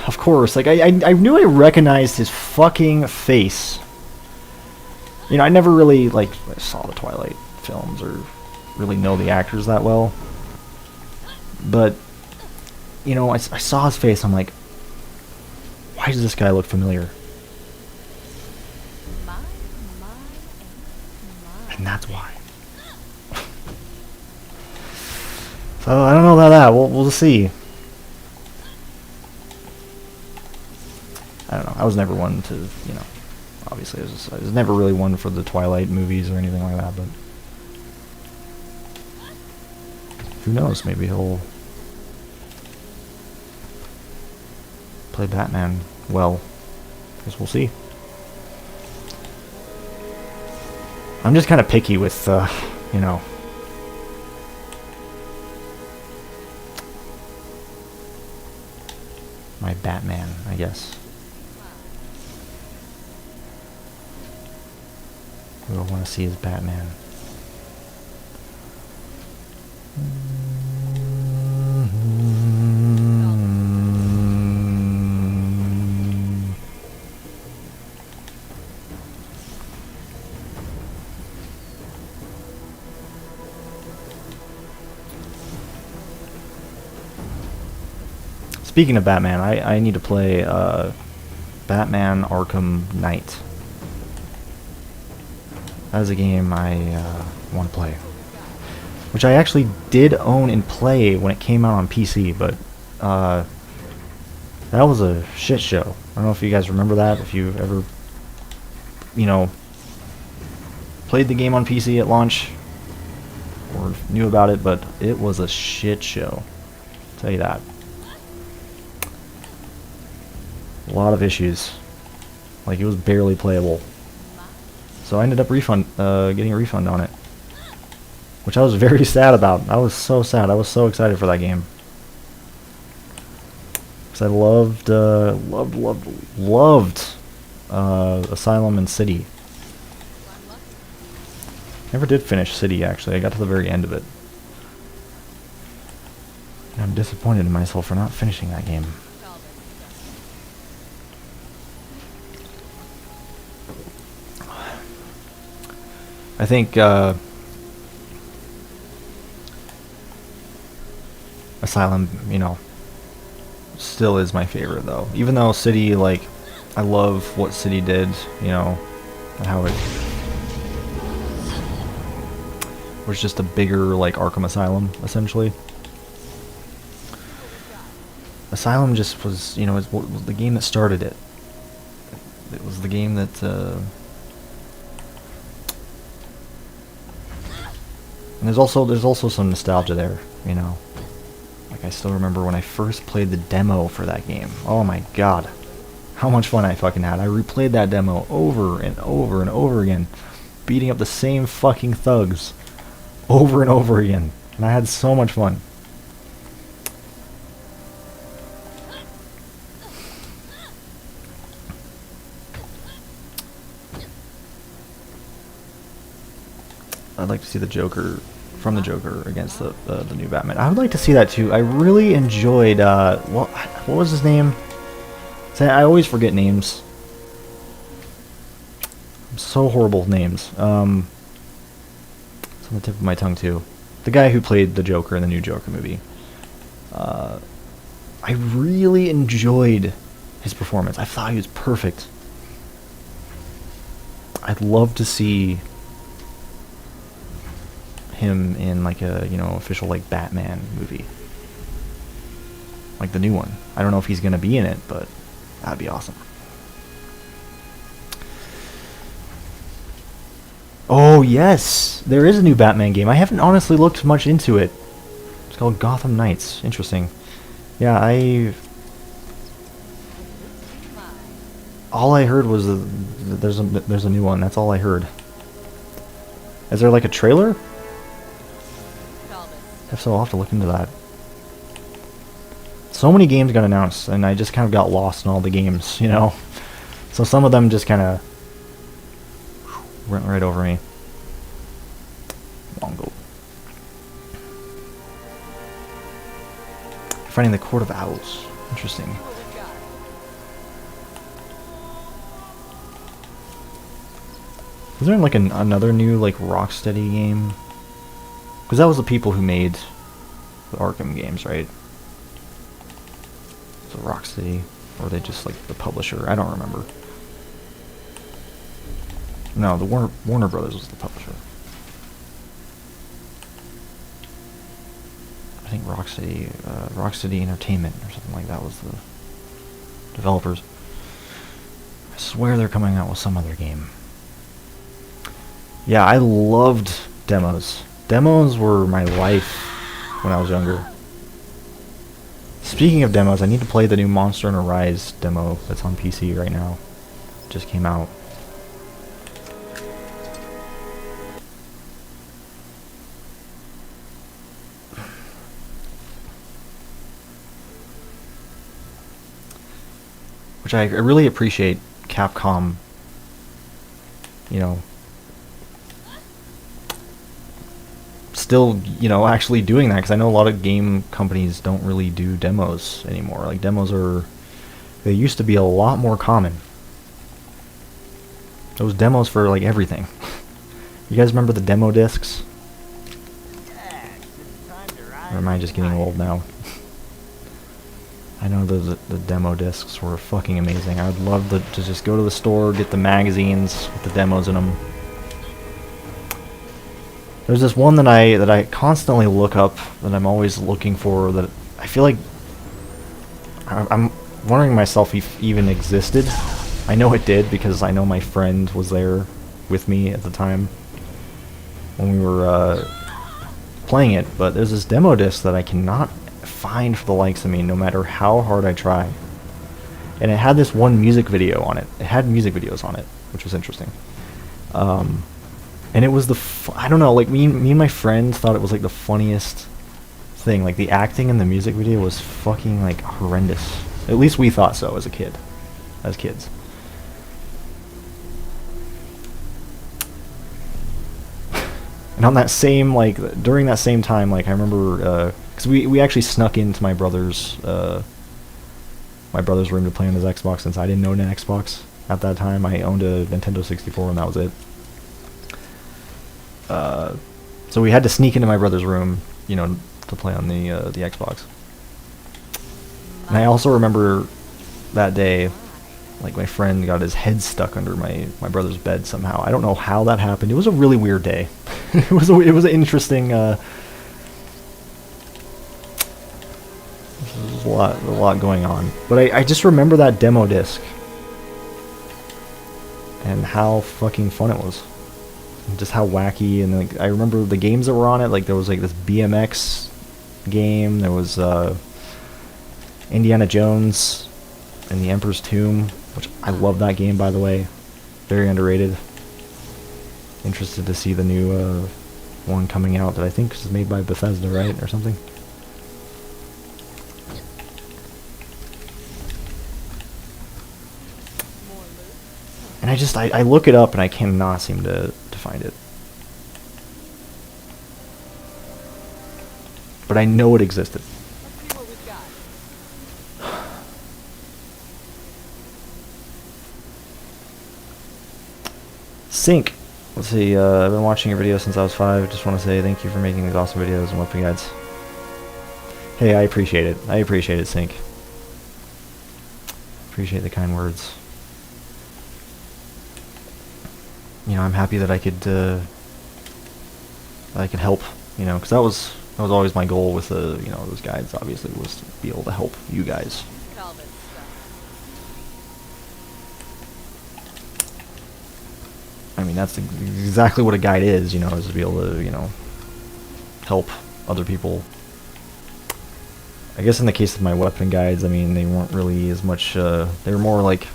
Of course, like, I knew I recognized his fucking face. You know, I never really, like, saw the Twilight films or really know the actors that well. But, you know, I saw his face, I'm like, why does this guy look familiar? And that's why. So, I don't know about that. We'll see. I don't know. I was never one to, you know, obviously I was never really one for the Twilight movies or anything like that, but who knows, maybe he'll play Batman well. Guess we'll see. I'm just kind of picky with, you know, my Batman, I guess. Who I want to see as Batman. Speaking of Batman, I need to play Batman Arkham Knight. That is a game I want to play. Which I actually did own and play when it came out on PC, but that was a shit show. I don't know if you guys remember that, if you've ever, you know, played the game on PC at launch or knew about it, but it was a shit show. I'll tell you that. A lot of issues. Like, it was barely playable. So I ended up getting a refund on it. Which I was very sad about. I was so sad. I was so excited for that game. Because I loved Asylum and City. Never did finish City, actually. I got to the very end of it. And I'm disappointed in myself for not finishing that game. I think Asylum, you know, still is my favorite though. Even though City, like, I love what City did, you know, and how it was just a bigger, like, Arkham Asylum, essentially. Asylum just was, you know, it was the game that started it. It was the game that, and there's also some nostalgia there, you know. Like, I still remember when I first played the demo for that game. Oh my god. How much fun I fucking had. I replayed that demo over and over and over again, beating up the same fucking thugs over and over again. And I had so much fun. I'd like to see the Joker, from the Joker against the new Batman. I would like to see that too. I really enjoyed, what was his name? See, I always forget names. I'm so horrible with names. It's on the tip of my tongue too. The guy who played the Joker in the new Joker movie. I really enjoyed his performance. I thought he was perfect. I'd love to see him in, like, a, you know, official, like, Batman movie, like the new one. I don't know if he's gonna be in it, but that'd be awesome. Oh yes, there is a new Batman game. I haven't honestly looked much into it. It's called Gotham Knights. Interesting. Yeah, all I heard was there's a new one. That's all I heard. Is there, like, a trailer? If so, I'll have to look into that. So many games got announced, and I just kind of got lost in all the games, you know? So some of them just kind of went right over me. Mongo. Finding the Court of Owls. Interesting. Is there, like, another new, like, Rocksteady game? Because that was the people who made the Arkham games, right? So Rocksteady, or they just, like, the publisher? I don't remember. No, the Warner Brothers was the publisher. I think Rocksteady Entertainment or something like that was the developers. I swear they're coming out with some other game. Yeah, I loved demos. Demos were my life when I was younger. Speaking of demos, I need to play the new Monster Hunter Rise demo that's on PC right now. It just came out. Which I really appreciate Capcom, you know, still, you know, actually doing that, because I know a lot of game companies don't really do demos anymore. Like, demos they used to be a lot more common. Those demos for, like, everything. You guys remember the demo discs? Or am I just getting old now? I know the demo discs were fucking amazing. I would love to just go to the store, get the magazines with the demos in them. There's this one that I constantly look up, that I'm always looking for, that I feel like I'm wondering myself if even existed. I know it did, because I know my friend was there with me at the time when we were playing it, but there's this demo disc that I cannot find for the likes of me, no matter how hard I try. And it had this one music video on it. It had music videos on it, which was interesting. And it was I don't know, like me and my friends thought it was like the funniest thing. Like the acting in the music video was fucking like horrendous. At least we thought so as kids. And on that same, like, during that same time, like, I remember, because we actually snuck into my brother's room to play on his Xbox, since I didn't own an Xbox at that time. I owned a Nintendo 64, and that was it. So we had to sneak into my brother's room, you know, to play on the Xbox. And I also remember that day, like, my friend got his head stuck under my brother's bed somehow. I don't know how that happened. It was a really weird day. it was an interesting. There was a lot going on. But I just remember that demo disc and how fucking fun it was, and just how wacky. And like, I remember the games that were on it. Like there was like this BMX game. There was Indiana Jones and the Emperor's Tomb, which I love that game, by the way. Very underrated. Interested to see the new one coming out that I think is made by Bethesda, right? Or something. And I look it up and I cannot seem to find it. But I know it existed. Let's see what we've got. Sync. Let's see, I've been watching your videos since I was 5. Just want to say thank you for making these awesome videos and weapon guides. Hey, I appreciate it. I appreciate it, Sync. Appreciate the kind words. You know, I'm happy that I could help, you know, because that was always my goal with the, you know, those guides, obviously, was to be able to help you guys. Call this stuff. I mean, that's exactly what a guide is, you know, is to be able to, you know, help other people. I guess in the case of my weapon guides, I mean, they weren't really as much, they were more like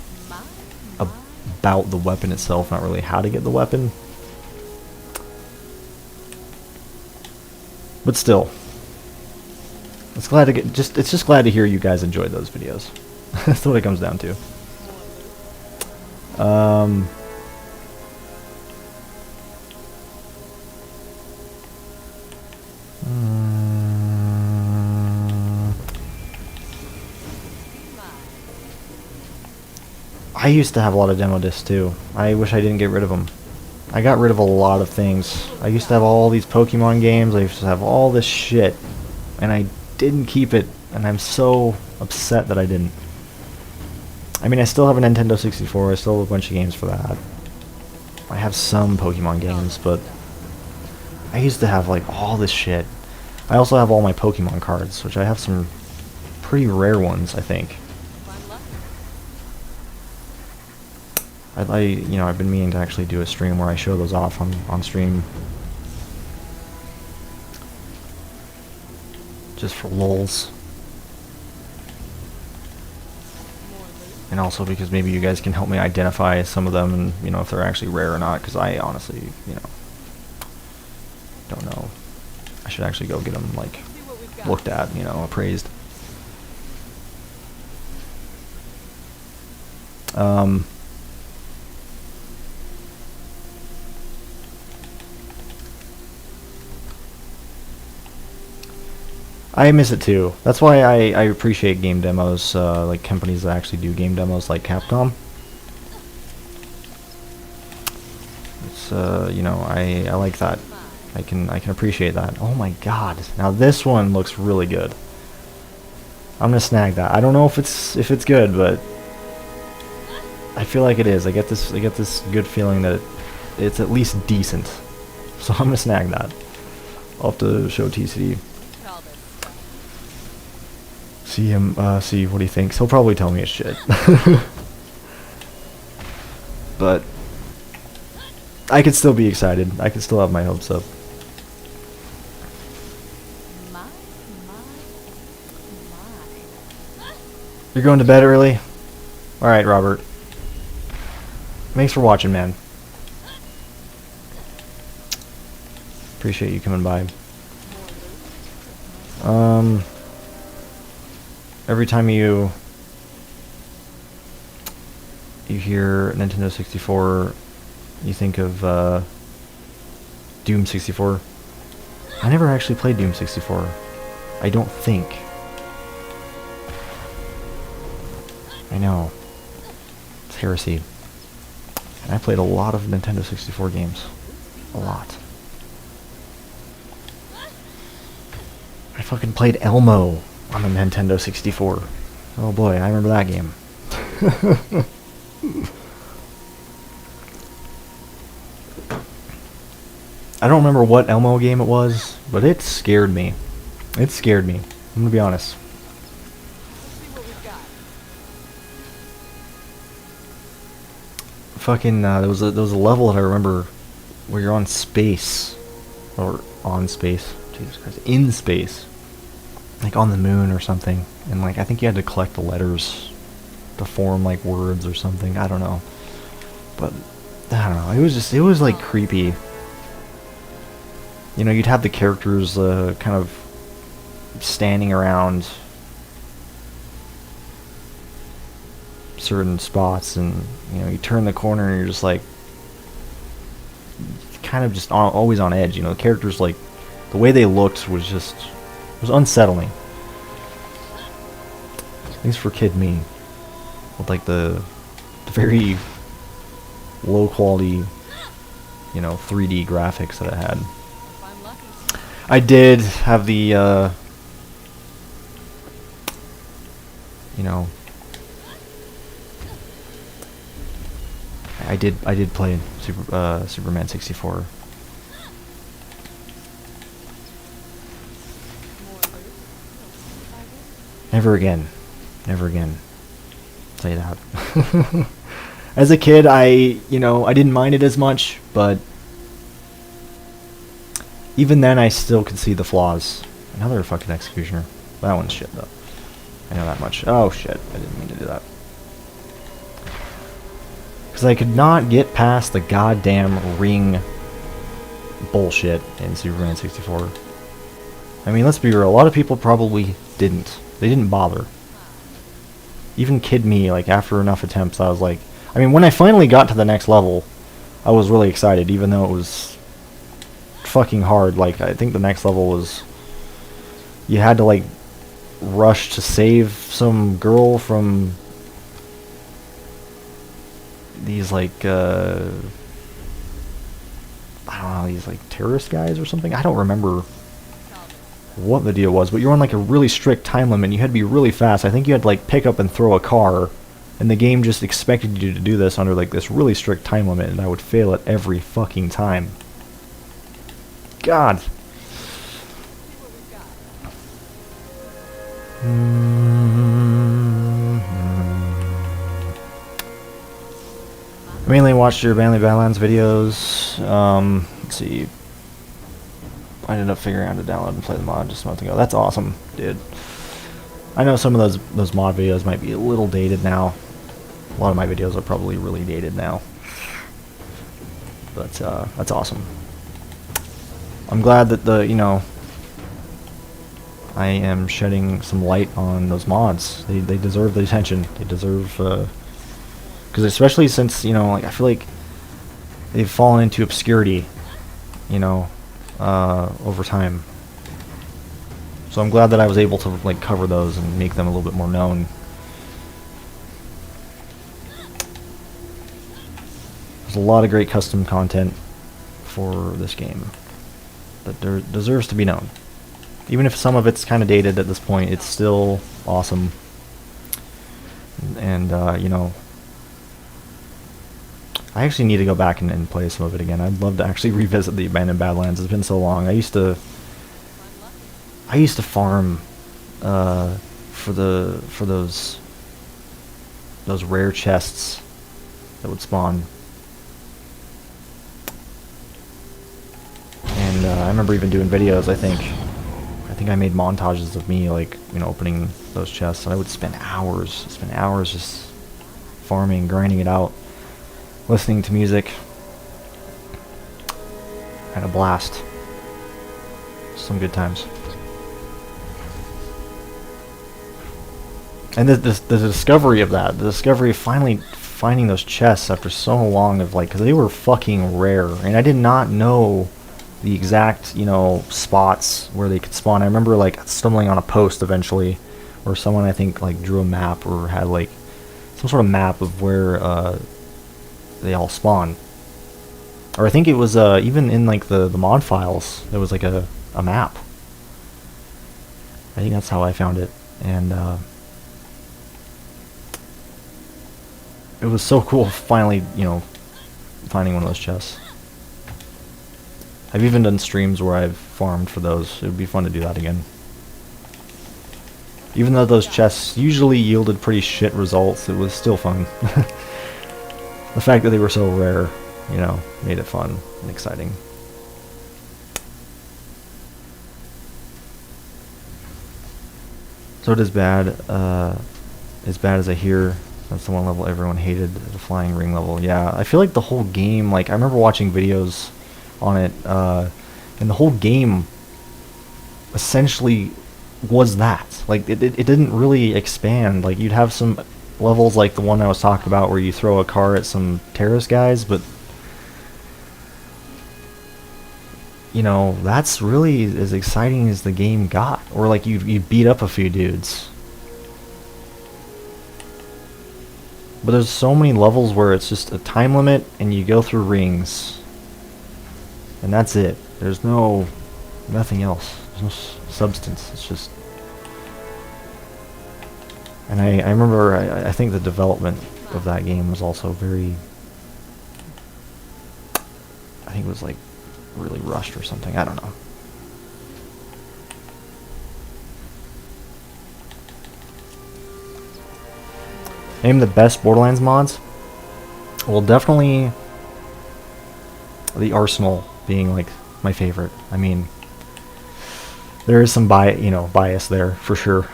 about the weapon itself, not really how to get the weapon. But still, it's just glad to hear you guys enjoyed those videos. That's what it comes down to. I used to have a lot of demo discs too. I wish I didn't get rid of them. I got rid of a lot of things. I used to have all these Pokemon games. I used to have all this shit, and I didn't keep it, and I'm so upset that I didn't. I mean, I still have a Nintendo 64. I still have a bunch of games for that. I have some Pokemon games, but I used to have like all this shit. I also have all my Pokemon cards, which I have some pretty rare ones, I think. You know, I've been meaning to actually do a stream where I show those off on stream. Just for lulz. And also because maybe you guys can help me identify some of them and, you know, if they're actually rare or not, because I honestly, you know, don't know. I should actually go get them, like, looked at, you know, appraised. I miss it too. That's why I appreciate game demos, like companies that actually do game demos, like Capcom. It's you know, I like that. I can appreciate that. Oh my god! Now this one looks really good. I'm gonna snag that. I don't know if it's good, but I feel like it is. I get this good feeling that it's at least decent. So I'm gonna snag that. I'll have to show TCD. Call this stuff. See him. See what he thinks. He'll probably tell me it's shit. But I could still be excited. I could still have my hopes up. My. You're going to bed early? Alright, Robert. Thanks for watching, man. Appreciate you coming by. Every time you hear Nintendo 64, you think of Doom 64. I never actually played Doom 64. I don't think. I know. It's heresy. And I played a lot of Nintendo 64 games. A lot. I fucking played Elmo on the Nintendo 64. Oh boy, I remember that game. I don't remember what Elmo game it was, but it scared me. It scared me. I'm gonna be honest. Let's see what we've got. Fucking, there was a level that I remember where you're on space. Or on space. Jesus Christ. In space. Like on the moon or something. And like, I think you had to collect the letters to form like words or something. I don't know. But, I don't know. It was like creepy. You know, you'd have the characters kind of standing around certain spots, and you know, you turn the corner and you're just like kind of just always on edge. You know, the characters, like the way they looked was unsettling. At least for kid me, with like the very low quality, you know, 3D graphics that it had. If I'm lucky. I did have the, you know, I did play Superman 64. More loot. Never again. Never again. I'll tell you that. As a kid, I didn't mind it as much, but even then I still could see the flaws. Another fucking executioner. That one's shit though. I know that much. Oh shit, I didn't mean to do that. Because I could not get past the goddamn ring bullshit in Superman 64. I mean, let's be real, a lot of people probably didn't. They didn't bother. Even kid me, like, after enough attempts, I was like... I mean, when I finally got to the next level, I was really excited, even though it was fucking hard. Like, I think the next level was... You had to, like, rush to save some girl from... these, like, I don't know, these, like, terrorist guys or something? I don't remember what the deal was, but you're on, like, a really strict time limit, and you had to be really fast. I think you had to, like, pick up and throw a car, and the game just expected you to do this under, like, this really strict time limit, and I would fail it every fucking time. God. I mainly watched your Borderlands videos. Let's see. I ended up figuring out how to download and play the mod just a month ago. That's awesome, dude. I know some of those mod videos might be a little dated now. A lot of my videos are probably really dated now. But that's awesome. I'm glad that I am shedding some light on those mods. They deserve the attention. They deserve because especially since, like, I feel like they've fallen into obscurity, over time. So I'm glad that I was able to, like, cover those and make them a little bit more known. There's a lot of great custom content for this game that deserves to be known. Even if some of it's kind of dated at this point, it's still awesome. And, you know, I actually need to go back and play some of it again. I'd love to actually revisit the Abandoned Badlands. It's been so long. I used to farm for those rare chests that would spawn. And I remember even doing videos. I think I made montages of me, like, you know, opening those chests, and I would spend hours just farming, grinding it out, listening to music. Had a blast. Some good times. And the discovery of that, the discovery of finally finding those chests after so long of, like, because they were fucking rare, and I did not know the exact, you know, spots where they could spawn. I remember, like, stumbling on a post eventually, where someone, I think, like, drew a map or had, like, some sort of map of where they all spawn. Or I think it was even in, like, the mod files, there was, like, a map. I think that's how I found it. And it was so cool finally, you know, finding one of those chests. I've even done streams where I've farmed for those. It would be fun to do that again. Even though those chests usually yielded pretty shit results, it was still fun. The fact that they were so rare, you know, made it fun and exciting. So it is bad, as bad as I hear. That's the one level everyone hated, the flying ring level. Yeah, I feel like the whole game, like, I remember watching videos on it, and the whole game essentially was that. Like, it didn't really expand. Like, you'd have some levels like the one I was talking about where you throw a car at some terrorist guys, but, you know, that's really as exciting as the game got. Or, like, you beat up a few dudes. But there's so many levels where it's just a time limit and you go through rings. And that's it. There's nothing else. There's no substance. It's just... And I remember, I think the development of that game was also very... I think it was, like, really rushed or something. I don't know. Name the best Borderlands mods? Well, definitely the Arsenal being, like, my favorite. I mean, there is some bias there for sure.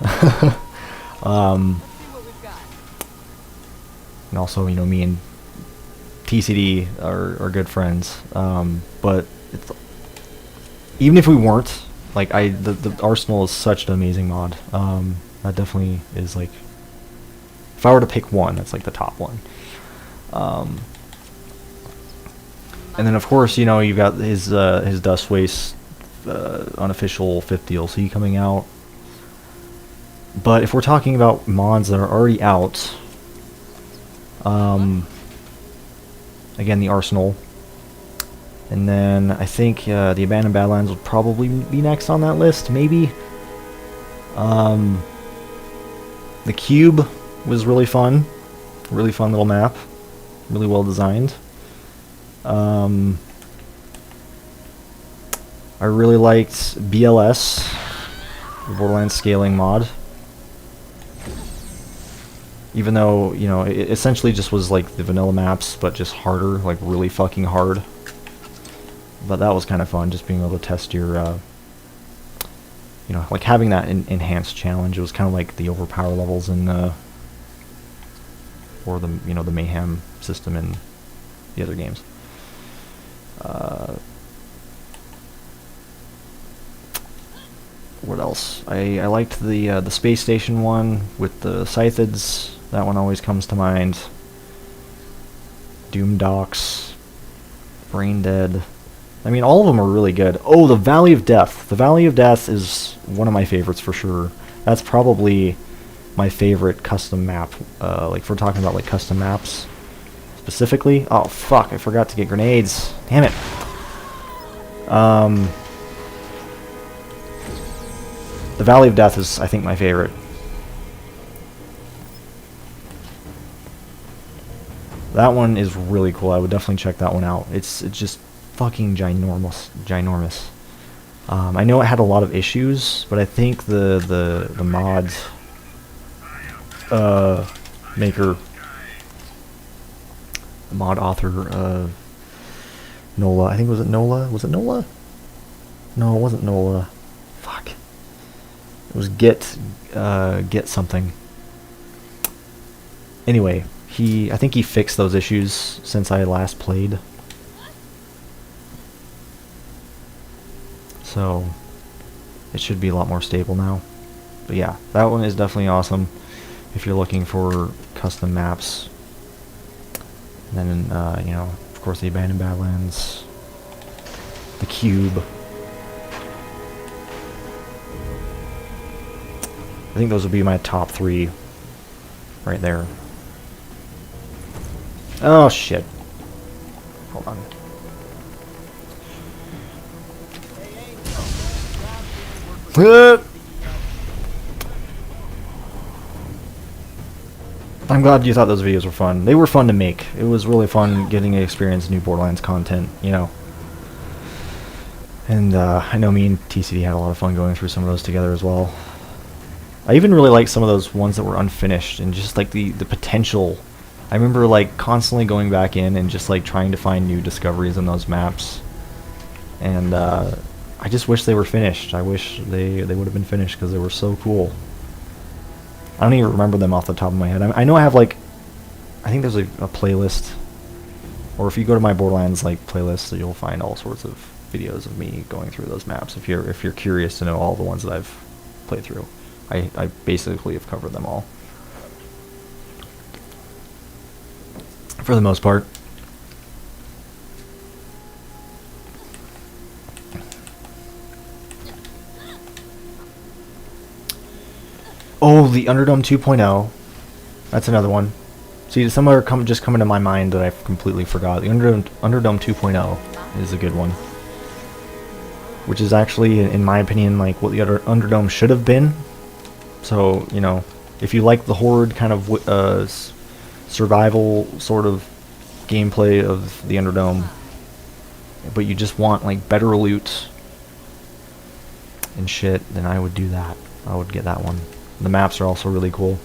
And also, you know, me and TCD are good friends. But even if we weren't, like, the Arsenal is such an amazing mod. That definitely is, like, if I were to pick one, that's, like, the top one. And then, of course, you know, you've got his Dust Waste unofficial 5th DLC coming out. But if we're talking about mods that are already out, again, the Arsenal. And then I think the Abandoned Badlands would probably be next on that list, maybe. The Cube was really fun little map, really well designed. I really liked BLS, the Borderlands scaling mod. Even though, you know, it essentially just was like the vanilla maps, but just harder, like really fucking hard. But that was kind of fun, just being able to test your, you know, like having that enhanced challenge. It was kind of like the overpower levels in, or the, you know, the mayhem system in the other games. What else? I liked the space station one with the Scythids. That one always comes to mind. Doom Docks, Brain Dead. I mean, all of them are really good. Oh, the Valley of Death. The Valley of Death is one of my favorites for sure. That's probably my favorite custom map. Like, if we're talking about, like, custom maps specifically. Oh, fuck, I forgot to get grenades. Damn it. The Valley of Death is, I think, my favorite. That one is really cool. I would definitely check that one out. It's just fucking ginormous. I know it had a lot of issues, but I think the mod maker, the mod author, Nola. I think was it Nola? Was it Nola? No, it wasn't Nola. Fuck. It was Get something. Anyway, I think he fixed those issues since I last played. So it should be a lot more stable now. But yeah, that one is definitely awesome if you're looking for custom maps. And then, you know, of course, the Abandoned Badlands, the Cube. I think those would be my top 3 right there. Oh shit. Hold on. I'm glad you thought those videos were fun. They were fun to make. It was really fun getting to experience new Borderlands content, you know. And I know me and TCD had a lot of fun going through some of those together as well. I even really liked some of those ones that were unfinished, and just like the potential. I remember like constantly going back in and just like trying to find new discoveries in those maps. And I just wish they were finished. I wish they would have been finished because they were so cool. I don't even remember them off the top of my head. I know I have like, I think there's a playlist, or if you go to my Borderlands like playlist, you'll find all sorts of videos of me going through those maps. If you're curious to know all the ones that I've played through, I basically have covered them all for the most part. Oh, the Underdome 2.0. That's another one. See, some are just coming to my mind that I've completely forgot. The Underdome 2.0 is a good one. Which is actually, in my opinion, like what the Underdome should have been. So, you know, if you like the Horde kind of survival sort of gameplay of the Underdome, but you just want like better loot and shit, then I would do that. I would get that one. The maps are also really cool.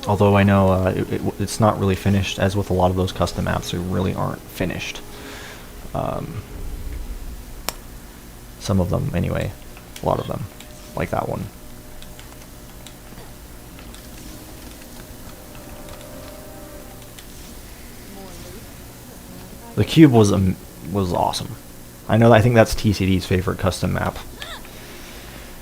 Although I know it's not really finished, as with a lot of those custom maps, they really aren't finished. Some of them, anyway. A lot of them. Like that one. The Cube was awesome. I think that's TCD's favorite custom map.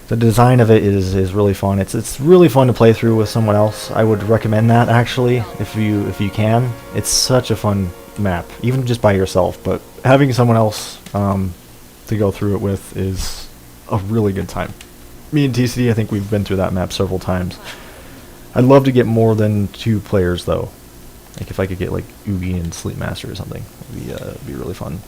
The design of it is really fun. It's really fun to play through with someone else. I would recommend that actually if you can. It's such a fun map, even just by yourself. But having someone else to go through it with is a really good time. Me and TCD, I think we've been through that map several times. I'd love to get more than 2 players though. Like if I could get like Oogie and Sleepmaster or something, it'd be really fun.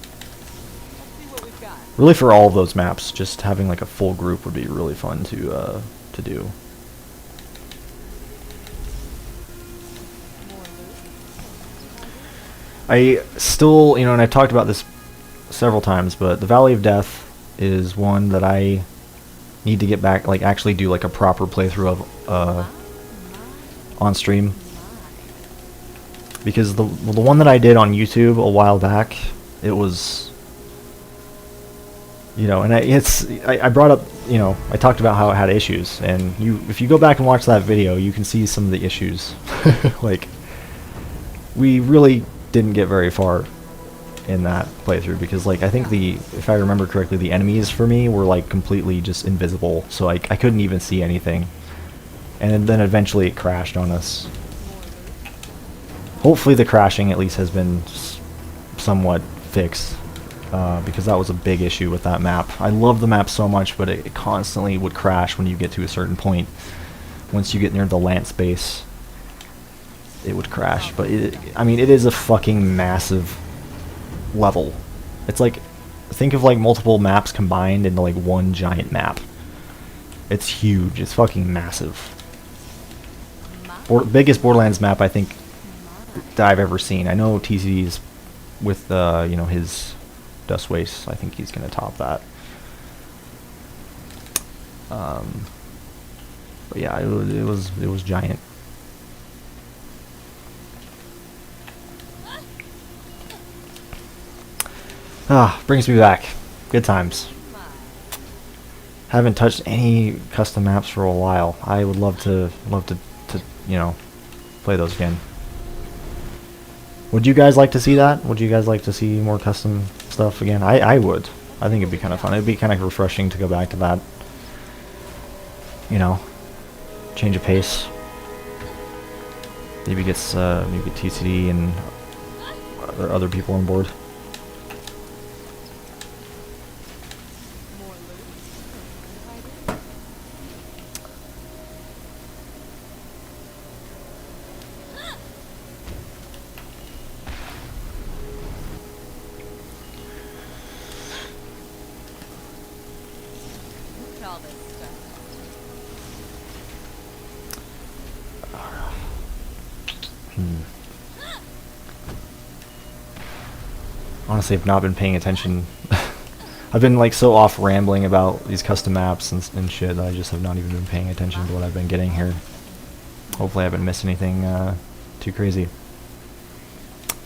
Really, for all of those maps, just having like a full group would be really fun to do. I still, you know, and I've talked about this several times, but the Valley of Death is one that I need to get back, like actually do like a proper playthrough of on stream. Because the one that I did on YouTube a while back, it was, you know, and I brought up, you know, I talked about how it had issues, and if you go back and watch that video, you can see some of the issues. Like, we really didn't get very far in that playthrough, because like I think if I remember correctly, the enemies for me were like completely just invisible, so I couldn't even see anything, and then eventually it crashed on us. Hopefully the crashing at least has been somewhat fixed. Because that was a big issue with that map. I love the map so much, but it constantly would crash when you get to a certain point. Once you get near the Lance base, it would crash. But I mean, it is a fucking massive level. It's like, think of like multiple maps combined into like one giant map. It's huge. It's fucking massive. My, Biggest Borderlands map I think my. that I've ever seen. I know TCD's with you know, his Dust Waste. I think he's gonna top that. But yeah, it was giant. Ah, brings me back. Good times. Haven't touched any custom maps for a while. I would love to you know, play those again. Would you guys like to see that? Would you guys like to see more custom stuff again? I would. I think it'd be kind of fun. It'd be kind of refreshing to go back to that. You know, change of pace. Maybe gets maybe TCD and other people on board. More loot. Look at all this stuff. Honestly, I've not been paying attention. I've been like so off rambling about these custom maps and shit that I just have not even been paying attention to what I've been getting here. Hopefully I haven't missed anything too crazy.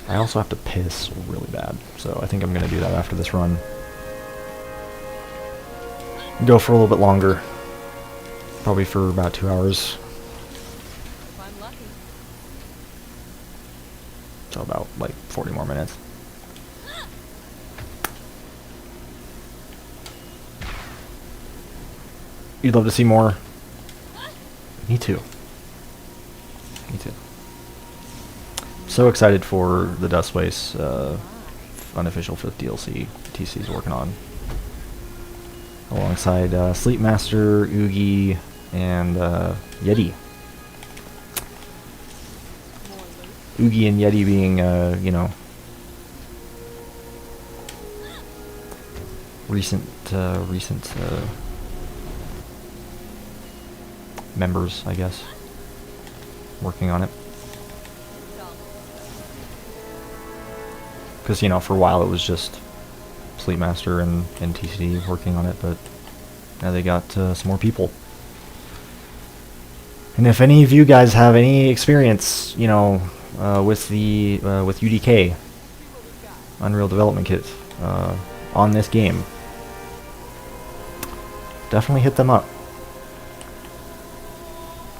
I also have to piss really bad, so I think I'm going to do that after this run. Go for a little bit longer. Probably for about 2 hours. If I'm lucky. So about like 40 more minutes. You'd love to see more? Me too. Me too. So excited for the Dust Waste unofficial 5th DLC TC's working on. Alongside Sleepmaster, Oogie, and Yeti. More loot. Oogie and Yeti being, you know, recent members, I guess, working on it. Look at all this stuff. Because, you know, for a while it was just Sleepmaster and TCD working on it, but now they got some more people. And if any of you guys have any experience, you know, with the with UDK, See what we've got. Unreal Development Kit, on this game, definitely hit them up.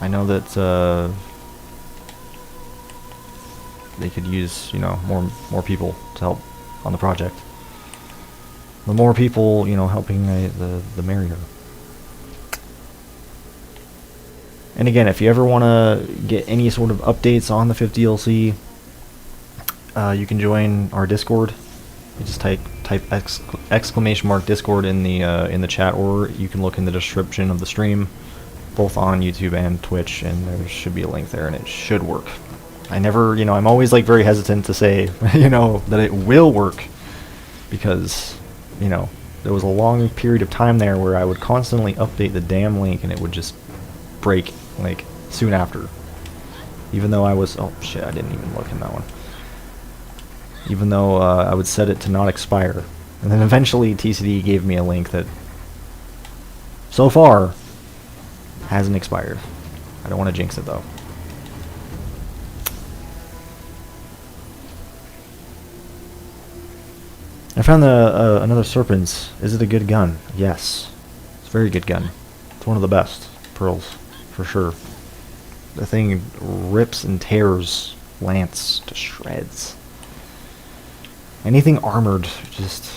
I know that they could use, you know, more people to help on the project. The more people, you know, helping, the merrier. And again, if you ever want to get any sort of updates on the 5th DLC, you can join our Discord. You just type ! Discord in the chat, or you can look in the description of the stream, both on YouTube and Twitch, and there should be a link there, and it should work. I never, you know, I'm always like very hesitant to say, you know, that it will work, because, you know, there was a long period of time there where I would constantly update the damn link and it would just break like soon after. Even though I was, oh shit, I didn't even look in that one. Even though I would set it to not expire, and then eventually TCD gave me a link that so far hasn't expired. I don't want to jinx it though. I found another Serpents. Is it a good gun? Yes. It's a very good gun. It's one of the best pearls, for sure. The thing rips and tears Lance to shreds. Anything armored just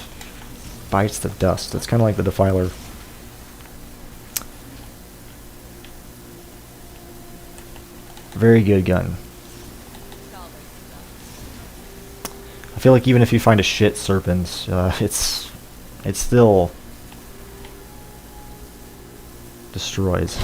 bites the dust. It's kind of like the Defiler. Very good gun. Look at all this stuff. I feel like even if you find a shit Serpents, it's still destroys.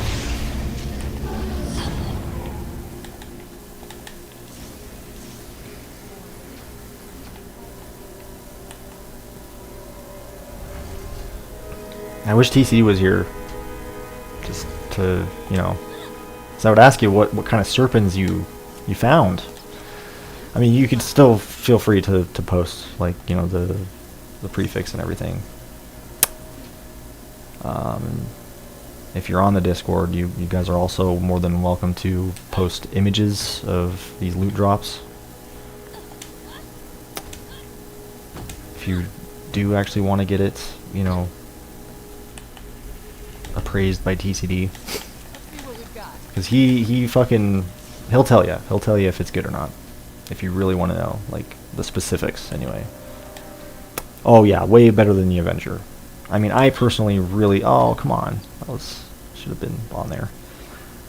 I wish TC was here. Just to, you know, so I would ask you what kind of serpents you found. I mean, you could still feel free to post, like, you know, the prefix and everything. If you're on the Discord, you guys are also more than welcome to post images of these loot drops. If you do actually want to get it, you know, appraised by TCD. Because he'll tell you. He'll tell you if it's good or not. If you really want to know, like, the specifics, anyway. Oh yeah, way better than the Avenger. I mean, I personally really... Oh, come on. Should have been on there.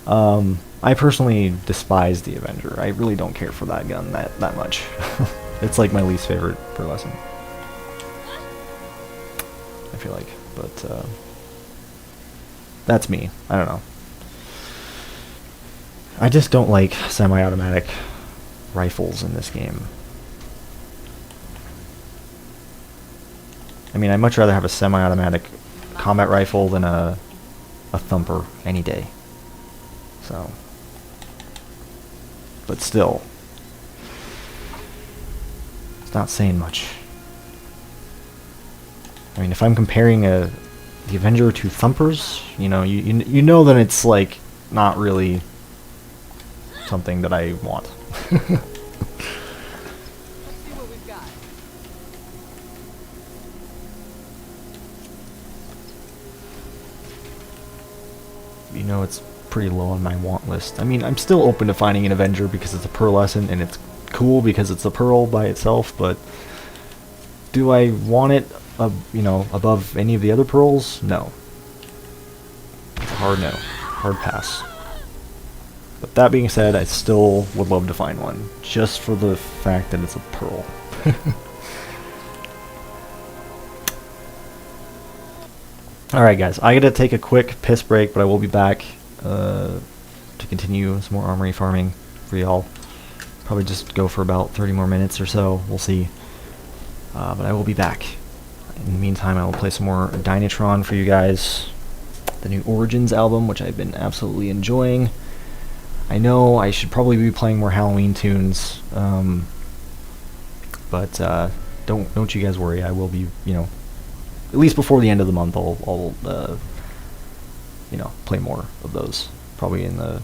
I personally despise the Avenger. I really don't care for that gun that much. It's like my least favorite per lesson, I feel like. But, that's me. I don't know. I just don't like semi-automatic rifles in this game. I mean, I'd much rather have a semi-automatic combat rifle than a thumper any day. So, but still, it's not saying much. I mean, if I'm comparing the Avenger to thumpers, you know, you know that it's like not really something that I want. Let's see what we've got. You know, it's pretty low on my want list. I mean, I'm still open to finding an Avenger because it's a pearlescent and it's cool because it's a pearl by itself, but do I want it, you know, above any of the other pearls? No. It's a hard no. Hard pass. But that being said, I still would love to find one, just for the fact that it's a pearl. Alright guys, I gotta take a quick piss break, but I will be back to continue some more armory farming for y'all. Probably just go for about 30 more minutes or so, we'll see. But I will be back. In the meantime, I will play some more Dynatron for you guys. The new Origins album, which I've been absolutely enjoying. I know I should probably be playing more Halloween tunes, but don't you guys worry. I will be, you know, at least before the end of the month, I'll you know, play more of those, probably in the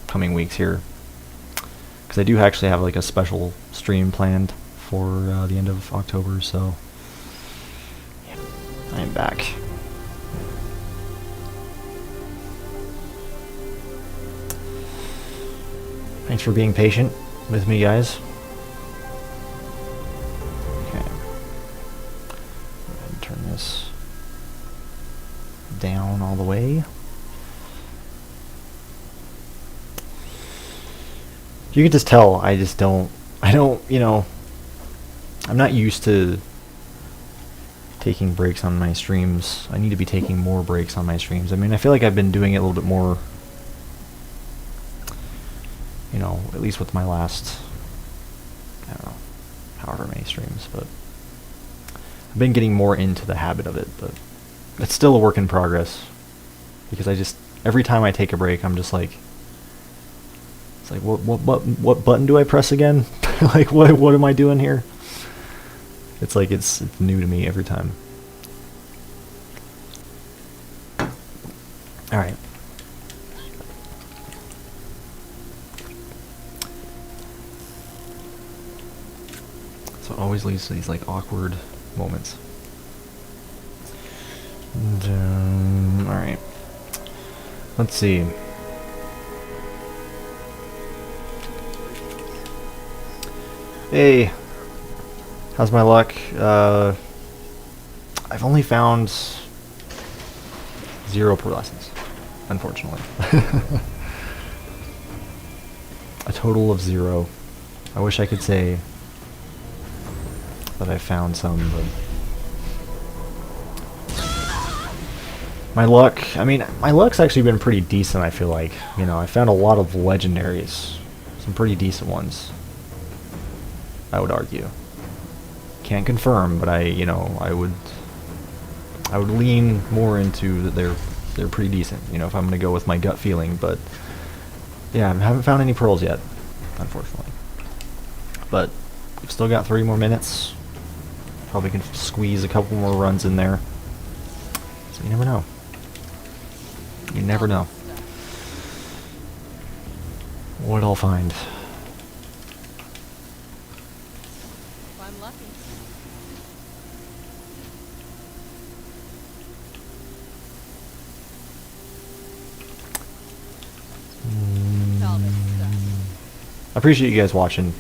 coming weeks here, because I do actually have like a special stream planned for the end of October. So yeah, I am back. Thanks for being patient with me, guys. Okay. Go ahead and turn this down all the way. You can just tell I don't, you know, I'm not used to taking breaks on my streams. I need to be taking more breaks on my streams. I mean, I feel like I've been doing it a little bit more, you know, at least with my last, I don't know, however many streams, but I've been getting more into the habit of it, but it's still a work in progress, because I just, every time I take a break, I'm just like, it's like, what button do I press again? Like, what am I doing here? It's like, it's new to me every time. Alright. So it always leads to these like awkward moments. And, alright. Let's see. Hey, how's my luck? I've only found 0 pearlescents, unfortunately. A total of 0. I wish I could say that I found some, but my luck, I mean, my luck's actually been pretty decent, I feel like. You know, I found a lot of legendaries, some pretty decent ones, I would argue. Can't confirm, but I would lean more into that they're they're pretty decent, you know, if I'm gonna go with my gut feeling. But yeah, I haven't found any pearls yet, unfortunately. But we've still got 3 more minutes. Probably can squeeze a couple more runs in there. So you never know. You never know what I'll find. If I'm lucky. Salvage stuff. I appreciate you guys watching.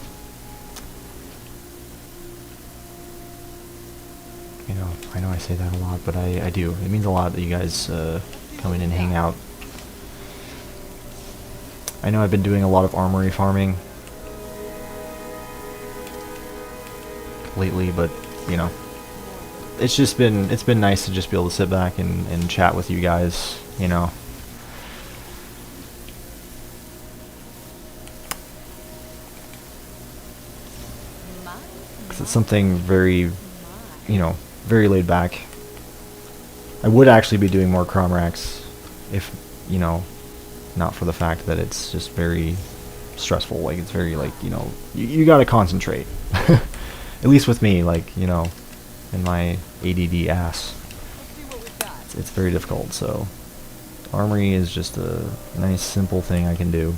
You know, I know I say that a lot, but I do. It means a lot that you guys come in and hang out. I know I've been doing a lot of armory farming lately, but you know, it's been nice to just be able to sit back and chat with you guys, you know. It's something very, you know, very laid back. I would actually be doing more crom racks if, you know, not for the fact that it's just very stressful. Like, it's very, like, you know, you gotta concentrate. At least with me, like, you know, in my ADD ass. Let's see what we've got. It's very difficult, so Armory is just a nice, simple thing I can do.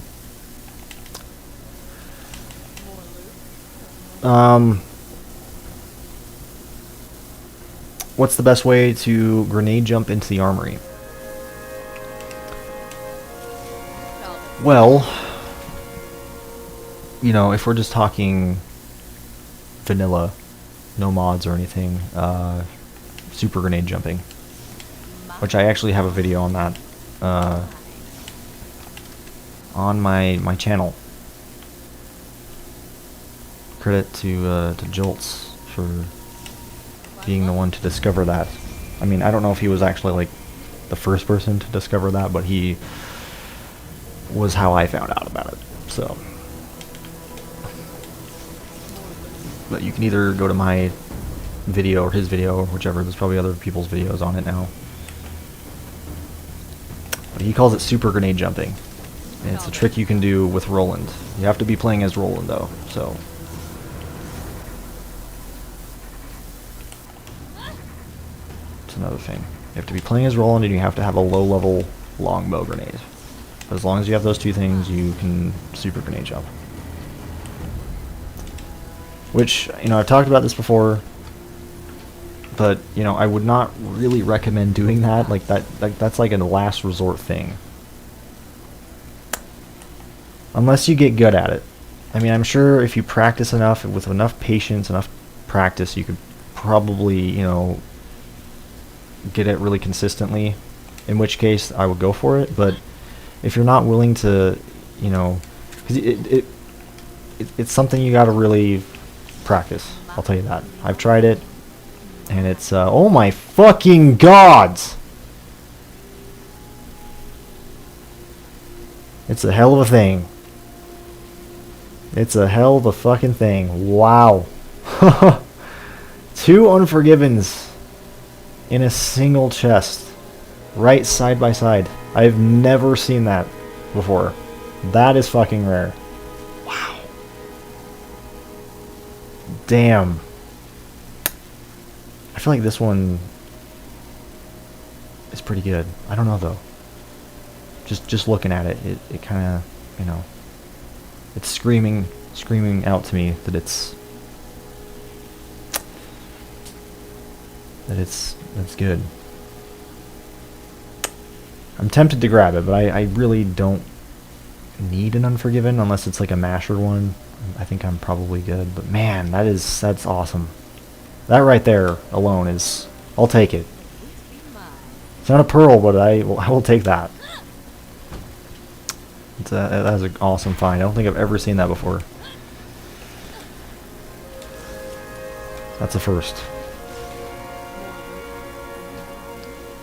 More loot. What's the best way to grenade jump into the Armory? Salvage. Well, you know, if we're just talking vanilla, no mods or anything, super grenade jumping, which I actually have a video on that on my channel. Credit to Jolts for being the one to discover that. I mean, I don't know if he was actually like the first person to discover that, but he was how I found out about it. So, but you can either go to my video or his video or whichever. There's probably other people's videos on it now. But he calls it super grenade jumping, and it's a trick you can do with Roland. You have to be playing as Roland though, so. Another thing. You have to be playing as Roland and you have to have a low level longbow grenade. But as long as you have those two things, you can super grenade jump. Which, you know, I've talked about this before, but, you know, I would not really recommend doing that. Like, that's like a last resort thing. Unless you get good at it. I mean, I'm sure if you practice enough, with enough patience, enough practice, you could probably, you know, get it really consistently, in which case I would go for it. But if you're not willing to, you know, because it's something you got to really practice, I'll tell you that. I've tried it, and it's oh my fucking gods, it's a hell of a thing. It's a hell of a fucking thing. Wow. 2 Unforgivens in a single chest, right side by side. I've never seen that before. That is fucking rare. Wow. Damn. I feel like this one is pretty good. I don't know though. Just looking at it, it kind of, you know, it's screaming out to me that that's good. I'm tempted to grab it, but I really don't need an Unforgiven unless it's like a masher one. I think I'm probably good, but man, that's awesome. That right there alone is, I'll take it. It's not a pearl, but I will take that. That's an awesome find. I don't think I've ever seen that before. That's a first.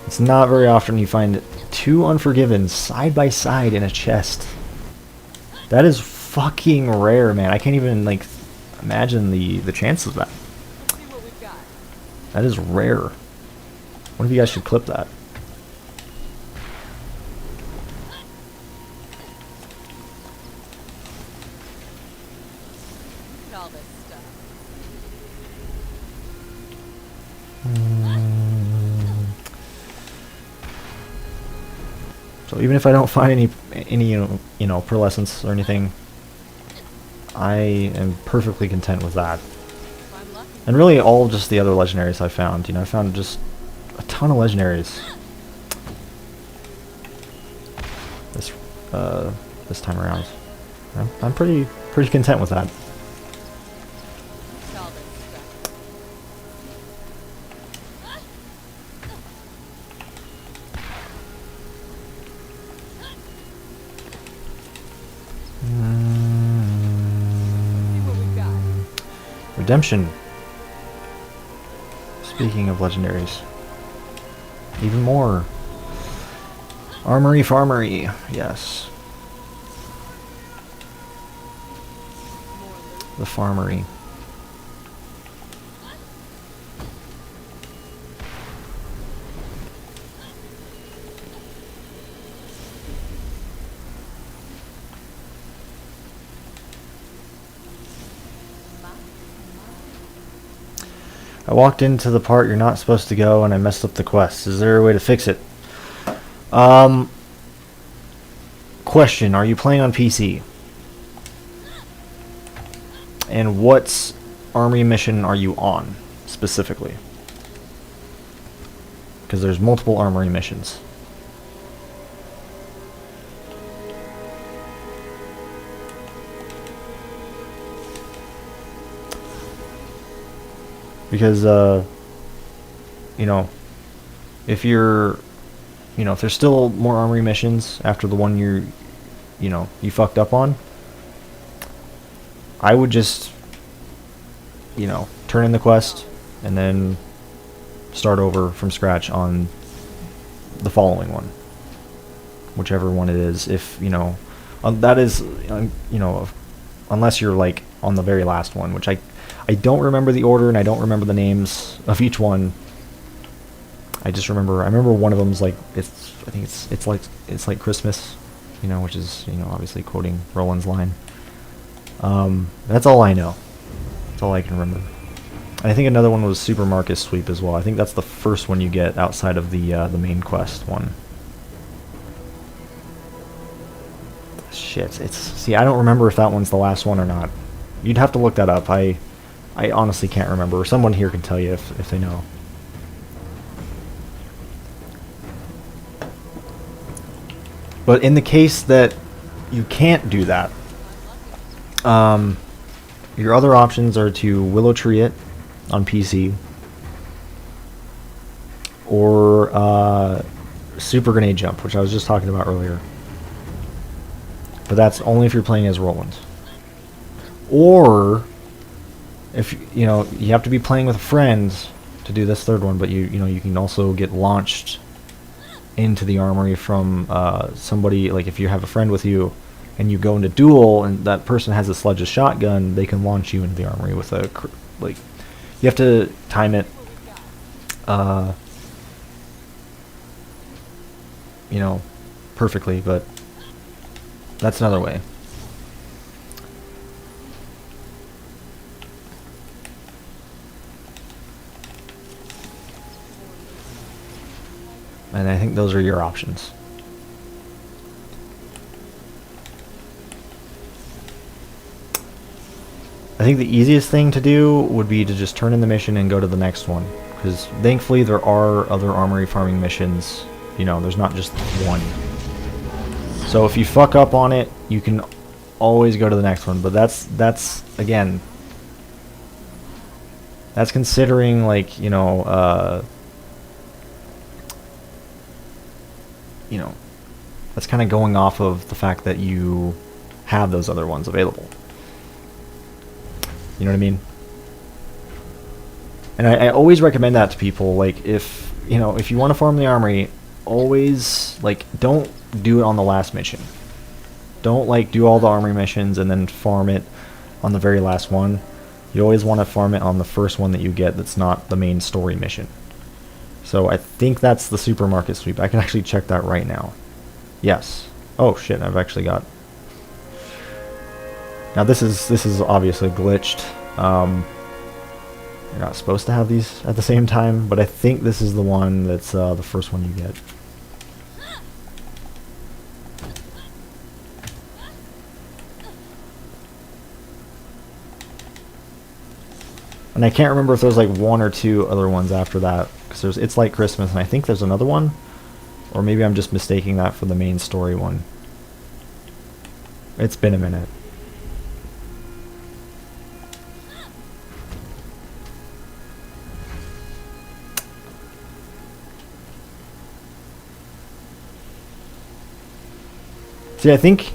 It's not very often you find 2 Unforgivens side by side in a chest. That is fucking rare, man. I can't even, like, imagine the chances of that. Let's see what we've got. That is rare. One of you guys should clip that. all this stuff. So even if I don't find any pearlescence or anything, I am perfectly content with that. If I'm lucky. And really all just the other legendaries I found. I found just a ton of legendaries this time around. I'm pretty content with that. It's all this stuff. See what we've got. Redemption. Speaking of legendaries, even more. Armory Farmery, yes. More loot. The Farmery. I walked into the part you're not supposed to go and I messed up the quest. Is there a way to fix it? Question, are you playing on PC? And what armory mission are you on, specifically? Because there's multiple armory missions. Because, if you're, if there's still more armory missions after the one you fucked up on, I would just, turn in the quest and then start over from scratch on the following one. Whichever one it is. If, that is, unless you're, like, on the very last one, which I don't remember the order and I don't remember the names of each one. I remember one of them's like, it's like Christmas, which is, obviously quoting Roland's line. That's all I know. That's all I can remember. And I think another one was Supermarket Sweep as well. I think that's the first one you get outside of the main quest one. Shit, see, I don't remember if that one's the last one or not. You'd have to look that up. I honestly can't remember. Someone here can tell you if they know. But in the case that you can't do that, your other options are to Willow Tree it on PC, or Super Grenade Jump, which I was just talking about earlier. But that's only if you're playing as Roland. Or if you have to be playing with a friend to do this third one, but you can also get launched into the armory from somebody. Like if you have a friend with you and you go into duel and that person has a sledge's shotgun, they can launch you into the armory with a you have to time it perfectly, but that's another way. And I think those are your options. I think the easiest thing to do would be to just turn in the mission and go to the next one. Because thankfully there are other armory farming missions. There's not just one. So if you fuck up on it, you can always go to the next one. But that's again, that's considering that's kind of going off of the fact that you have those other ones available. You know what I mean? And I always recommend that to people. Like, if you want to farm the armory, always, don't do it on the last mission. Don't, do all the armory missions and then farm it on the very last one. You always want to farm it on the first one that you get that's not the main story mission. So I think that's the Supermarket Sweep. I can actually check that right now. Yes. Oh shit, I've actually got... Now this is obviously glitched. You're not supposed to have these at the same time, but I think this is the one that's the first one you get. And I can't remember if there's like one or two other ones after that, because there's It's Like Christmas, and I think there's another one, or maybe I'm just mistaking that for the main story one. It's been a minute. See, I think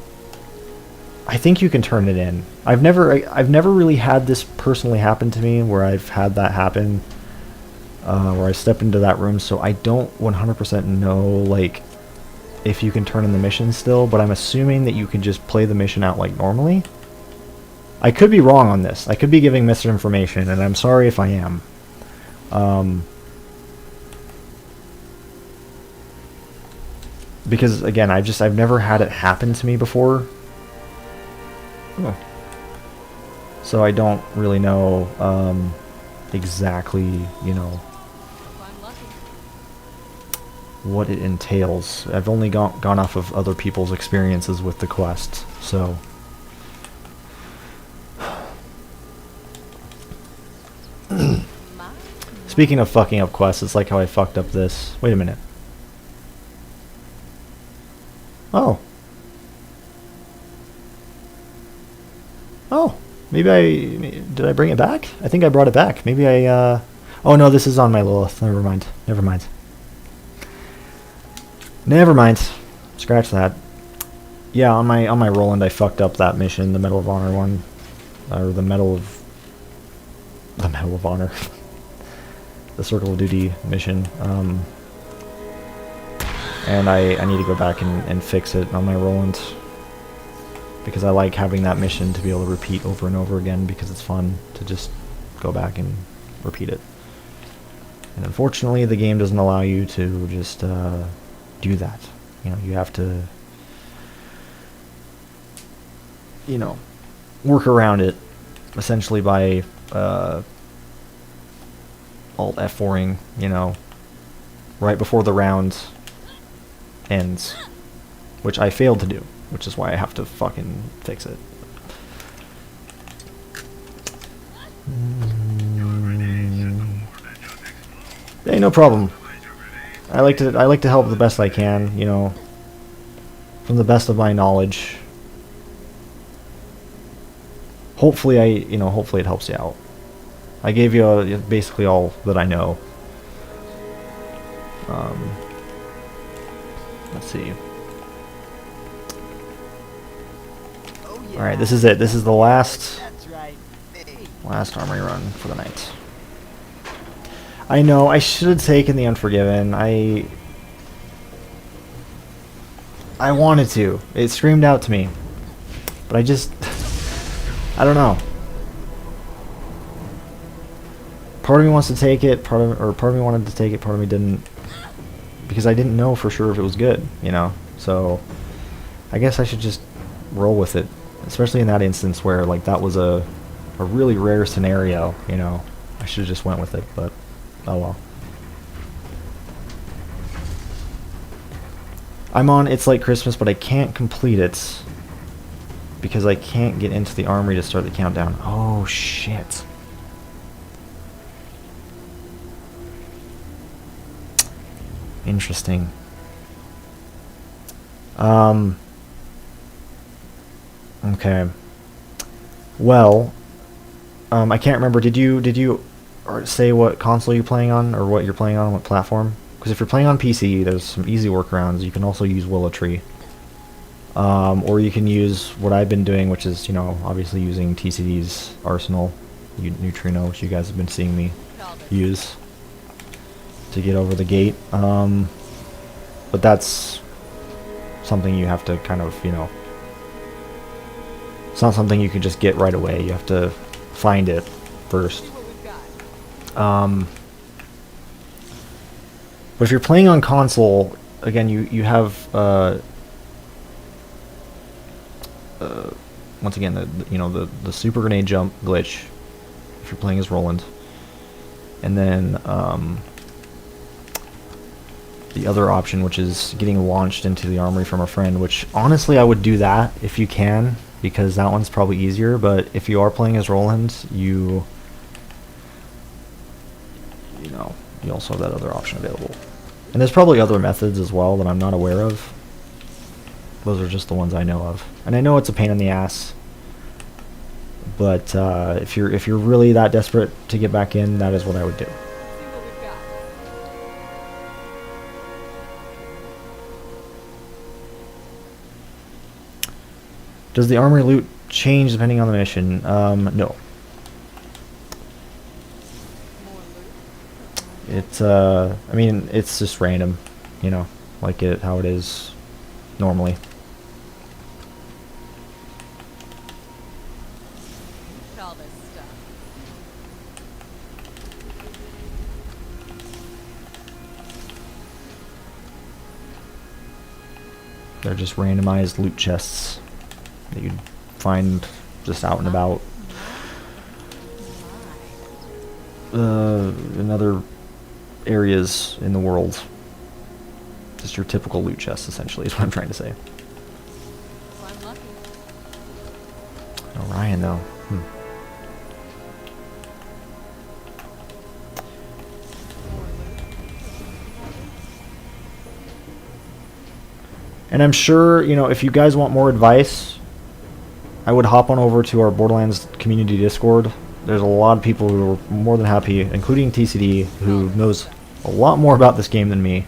you can turn it in. I've never really had this personally happen to me where I've had that happen, where I step into that room. So I don't 100% know like if you can turn in the mission still, but I'm assuming that you can just play the mission out like normally. I could be wrong on this. I could be giving misinformation, and I'm sorry if I am. Because again, I've never had it happen to me before. Oh. So I don't really know exactly, you know, what it entails. I've only gone off of other people's experiences with the quest, so. Speaking of fucking up quests, it's like how I fucked up this. Wait a minute. Oh. Oh. Did I bring it back? I think I brought it back. Maybe I, oh no, this is on my Lilith. Never mind. Never mind. Never mind. Scratch that. Yeah, on my Roland, I fucked up that mission, the Medal of Honor one. Or the Medal of Honor. The Circle of Duty mission. And I need to go back and fix it on my Roland, because I like having that mission to be able to repeat over and over again, because it's fun to just go back and repeat it. And unfortunately, the game doesn't allow you to just do that. You know, you have to, you know, work around it, essentially by Alt F4ing, you know, right before the round ends, which I failed to do, which is why I have to fucking fix it. Hey, no problem. I like to help the best I can, you know, from the best of my knowledge. Hopefully hopefully it helps you out. I gave you basically all that I know. Let's see. Alright, this is it. This is the last Armory run for the night. I know, I should have taken the Unforgiven. I wanted to. It screamed out to me. But I just... I don't know. Part of me wants to take it, part of me wanted to take it, part of me didn't. Because I didn't know for sure if it was good, you know? So, I guess I should just roll with it. Especially in that instance where, like, that was a really rare scenario, you know? I should have just went with it, but oh well. I'm on It's Like Christmas, but I can't complete it because I can't get into the Armory to start the countdown. Oh, shit. Interesting. Okay. Well, I can't remember. Did you say what console you're playing on, or what you're playing on, what platform? Because if you're playing on PC, there's some easy workarounds. You can also use Willow Tree. Or you can use what I've been doing, which is, you know, obviously using TCD's Arsenal, Neutrino, which you guys have been seeing me use to get over the gate. But that's something you have to kind of, you know, it's not something you can just get right away. You have to find it first. But if you're playing on console, again, you have once again, the super grenade jump glitch if you're playing as Roland, and then the other option, which is getting launched into the armory from a friend, which honestly I would do that if you can, because that one's probably easier. But if you are playing as Roland, you know, you also have that other option available. And there's probably other methods as well that I'm not aware of. Those are just the ones I know of. And I know it's a pain in the ass, but if you're really that desperate to get back in, that is what I would do. See what we've got. Does the armory loot change depending on the mission? No. More loot. It's I mean, it's just random, you know, like how it is normally. Look at all this stuff. They're just randomized loot chests that you'd find just out and about. In other areas in the world. Just your typical loot chest, essentially, is what I'm trying to say. If I'm lucky. Orion, though. And I'm sure, you know, if you guys want more advice, I would hop on over to our Borderlands community Discord. There's a lot of people who are more than happy, including TCD, who knows a lot more about this game than me,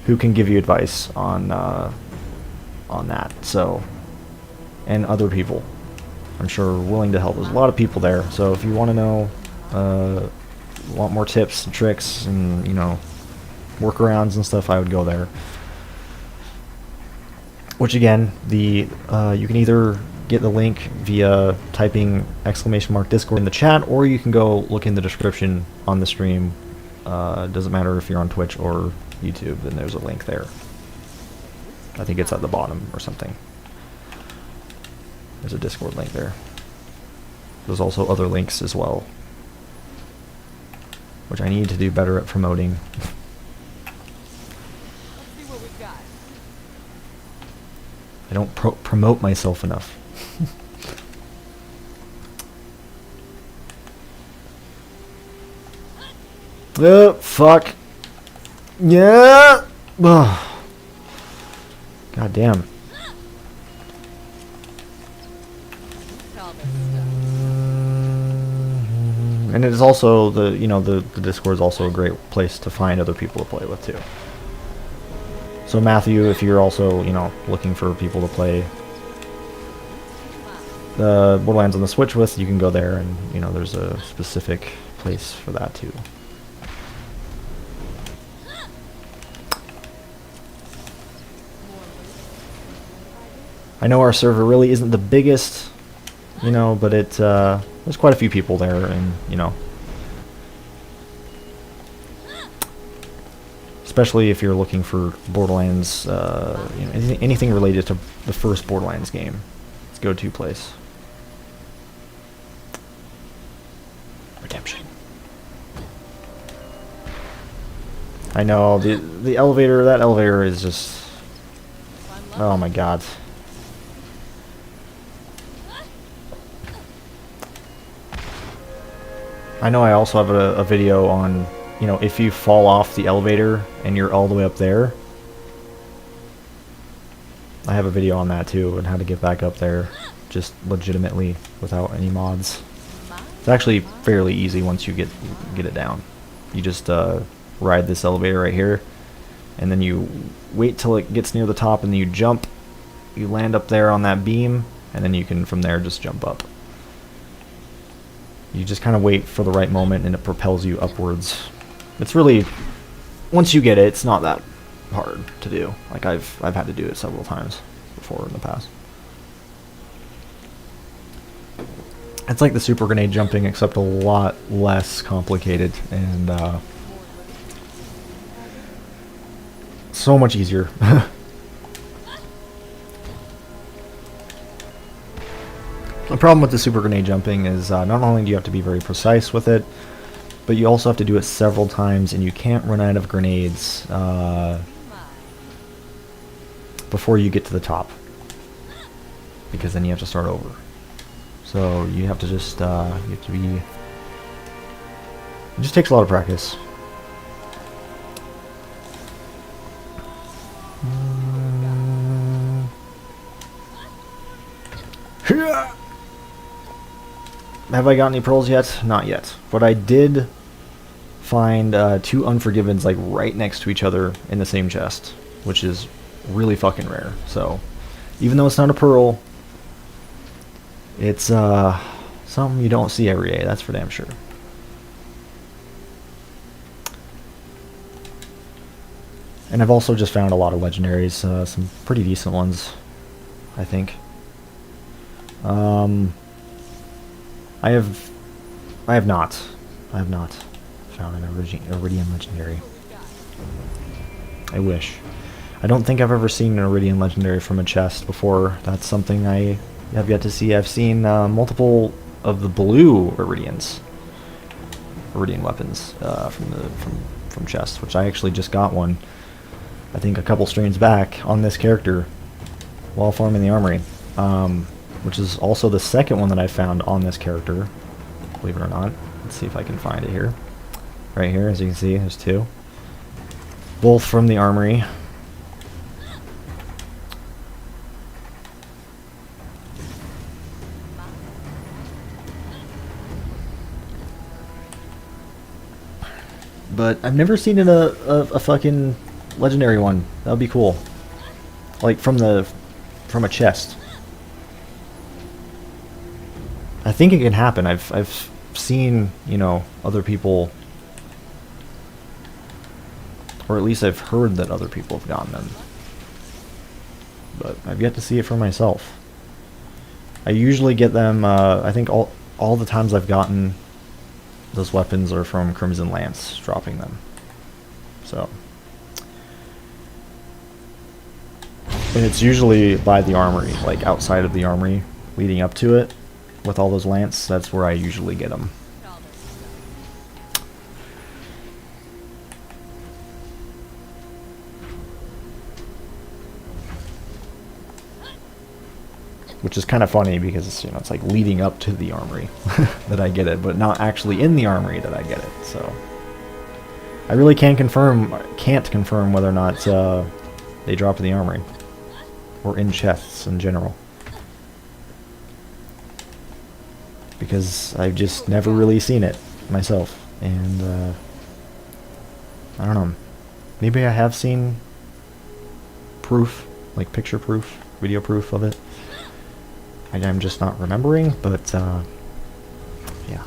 who can give you advice on that. So, and other people, I'm sure, are willing to help. There's a lot of people there. So if you want to know, want more tips and tricks and, you know, workarounds and stuff, I would go there. Which again, you can either get the link via typing !Discord in the chat, or you can go look in the description on the stream. Doesn't matter if you're on Twitch or YouTube, then there's a link there. I think it's at the bottom or something. There's a Discord link there. There's also other links as well, which I need to do better at promoting. Let's see what we've got. I don't promote myself enough. Oh, fuck. Yeah. Ugh. God damn. Look at all this stuff. And it is also the Discord is also a great place to find other people to play with too. So Matthew, if you're also, you know, looking for people to play the Borderlands on the Switch with, you can go there, and you know there's a specific place for that too. I know our server really isn't the biggest, you know, but there's quite a few people there, and you know, especially if you're looking for Borderlands, you know, anything related to the first Borderlands game, it's go-to place. Redemption. I know the elevator. That elevator is just. If I'm lucky. Oh my god. I know I also have a video on, you know, if you fall off the elevator and you're all the way up there. I have a video on that too, and how to get back up there just legitimately without any mods. It's actually fairly easy once you get it down. You just ride this elevator right here, and then you wait till it gets near the top, and then you jump. You land up there on that beam, and then you can from there just jump up. You just kind of wait for the right moment, and it propels you upwards. It's really, once you get it, it's not that hard to do. Like I've had to do it several times before in the past. It's like the super grenade jumping, except a lot less complicated and so much easier. The problem with the super grenade jumping is not only do you have to be very precise with it, but you also have to do it several times, and you can't run out of grenades before you get to the top, because then you have to start over. So you have to just, you have to be, it just takes a lot of practice. Have I got any pearls yet? Not yet. But I did find 2 Unforgivens like right next to each other in the same chest, which is really fucking rare. So even though it's not a pearl, it's something you don't see every day, that's for damn sure. And I've also just found a lot of legendaries, some pretty decent ones, I think. I have not found an Iridian legendary. I wish. I don't think I've ever seen an Iridian legendary from a chest before. That's something I have yet to see. I've seen multiple of the blue Iridian weapons from chests, which I actually just got one, I think a couple streams back, on this character while farming the Armory, which is also the second one that I found on this character, believe it or not. Let's see if I can find it here. Right here, as you can see, there's 2. Both from the Armory. But I've never seen a fucking legendary one. That would be cool. Like from a chest. I think it can happen. I've seen, you know, other people, or at least I've heard that other people have gotten them, but I've yet to see it for myself. I usually get them, I think all the times I've gotten those weapons are from Crimson Lance dropping them. So, and it's usually by the Armory, like outside of the Armory, leading up to it, with all those lance. That's where I usually get them. Which is kind of funny because, you know, it's like leading up to the Armory that I get it, but not actually in the Armory that I get it. So I really can't confirm whether or not they drop in the Armory or in chests in general, because I've just never really seen it myself. And I don't know, maybe I have seen proof, like picture proof, video proof of it. I'm just not remembering, but yeah,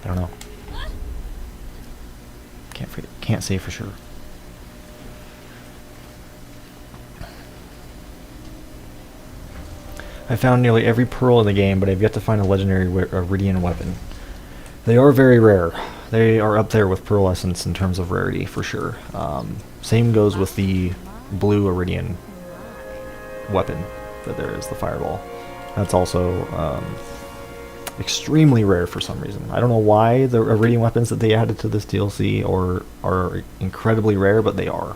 I don't know. Can't say for sure. I found nearly every pearl in the game, but I've yet to find a legendary Iridian weapon. They are very rare. They are up there with Pearl Essence in terms of rarity, for sure. Same goes with the blue Iridian weapon. But there is the Fireball. That's also extremely rare for some reason. I don't know why the Iridian weapons that they added to this DLC are incredibly rare, but they are.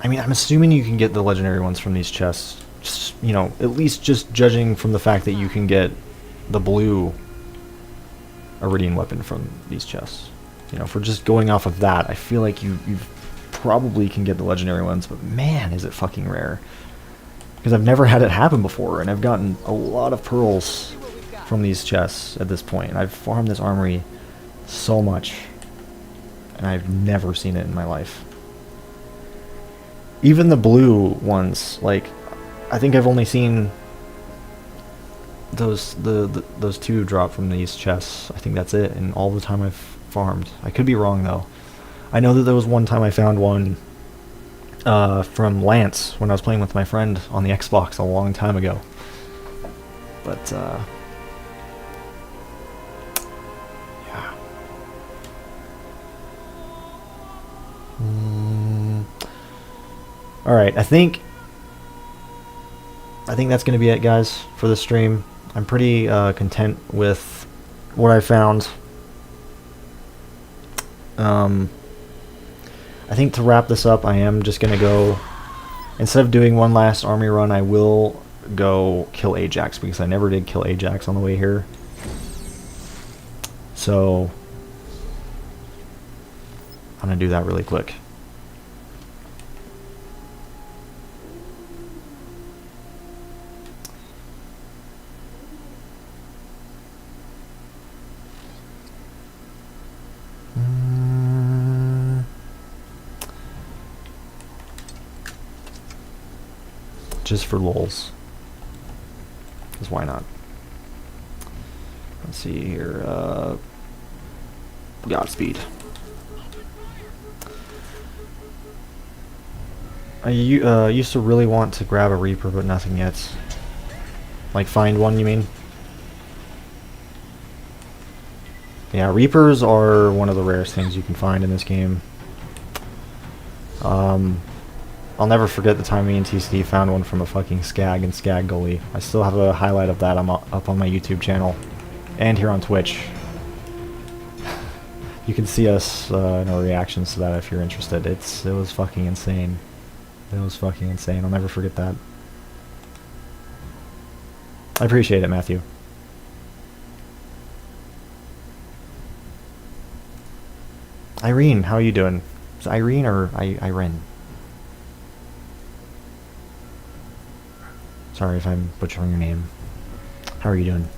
I mean, I'm assuming you can get the legendary ones from these chests. Just, you know, at least just judging from the fact that you can get the blue Iridian weapon from these chests. You know, if we're just going off of that, I feel like you probably can get the legendary ones, but man, is it fucking rare. Because I've never had it happen before, and I've gotten a lot of pearls from these chests at this point. And I've farmed this Armory so much, and I've never seen it in my life. Even the blue ones, like, I think I've only seen those 2 drop from these chests. I think that's it, and all the time I've farmed. I could be wrong though. I know that there was one time I found one from Lance when I was playing with my friend on the Xbox a long time ago. But Alright, I think that's going to be it, guys, for this stream. I'm pretty content with what I found. I think to wrap this up, I am just going to go, instead of doing one last army run, I will go kill Ajax, because I never did kill Ajax on the way here. So I'm going to do that really quick. Just for lulz. Because why not? Let's see here. Godspeed. I used to really want to grab a Reaper, but nothing yet. Like, find one, you mean? Yeah, Reapers are one of the rarest things you can find in this game. I'll never forget the time me and TCD found one from a fucking skag in Skag Gully. I still have a highlight of that up on my YouTube channel and here on Twitch. You can see us in our reactions to that if you're interested. It was fucking insane. It was fucking insane. I'll never forget that. I appreciate it, Matthew. Irene, how are you doing? Is it Irene or Irene? Sorry if I'm butchering your name. How are you doing?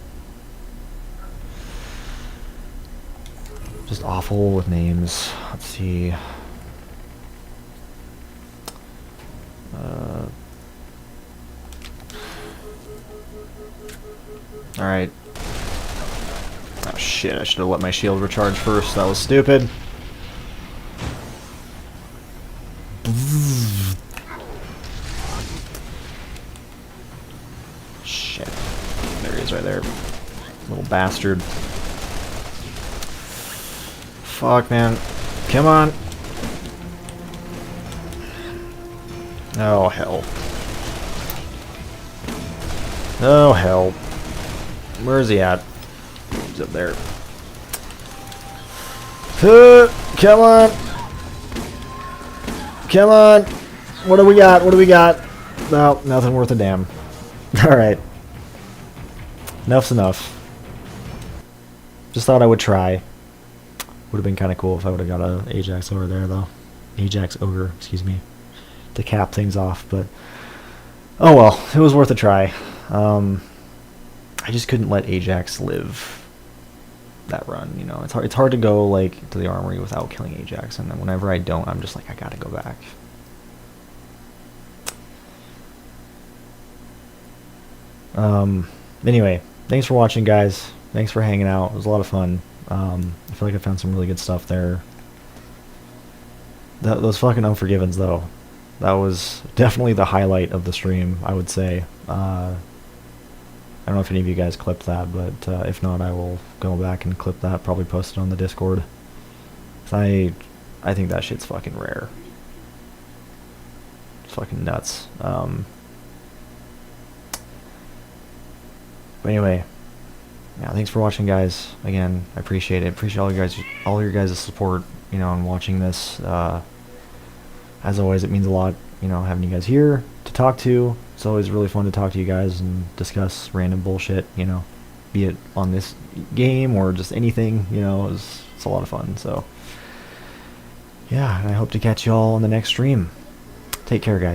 Just awful with names. Let's see. Alright. Oh shit, I should have let my shield recharge first. That was stupid. Shit. There he is right there. Little bastard. Fuck, man. Come on. Oh, hell. Oh, hell. Where is he at? He's up there. Come on. Come on. What do we got? What do we got? No, nothing worth a damn. Alright. Enough's enough. Just thought I would try. Would have been kind of cool if I would have got a Ajax over there, though. Ajax Ogre, excuse me. To cap things off, but... oh well, it was worth a try. I just couldn't let Ajax live that run, you know. It's hard to go, like, to the Armory without killing Ajax, and then whenever I don't, I'm just like, I gotta go back. Anyway, thanks for watching, guys. Thanks for hanging out. It was a lot of fun. I feel like I found some really good stuff there. Those fucking Unforgivens, though. That was definitely the highlight of the stream, I would say. I don't know if any of you guys clipped that, but if not, I will go back and clip that, probably post it on the Discord. I think that shit's fucking rare. It's fucking nuts. But anyway, yeah, thanks for watching, guys. Again, I appreciate it. Appreciate all your guys' support, you know, in watching this. As always, it means a lot, you know, having you guys here to talk to. It's always really fun to talk to you guys and discuss random bullshit, you know, be it on this game or just anything, you know. It's a lot of fun. So, yeah, and I hope to catch you all on the next stream. Take care, guys.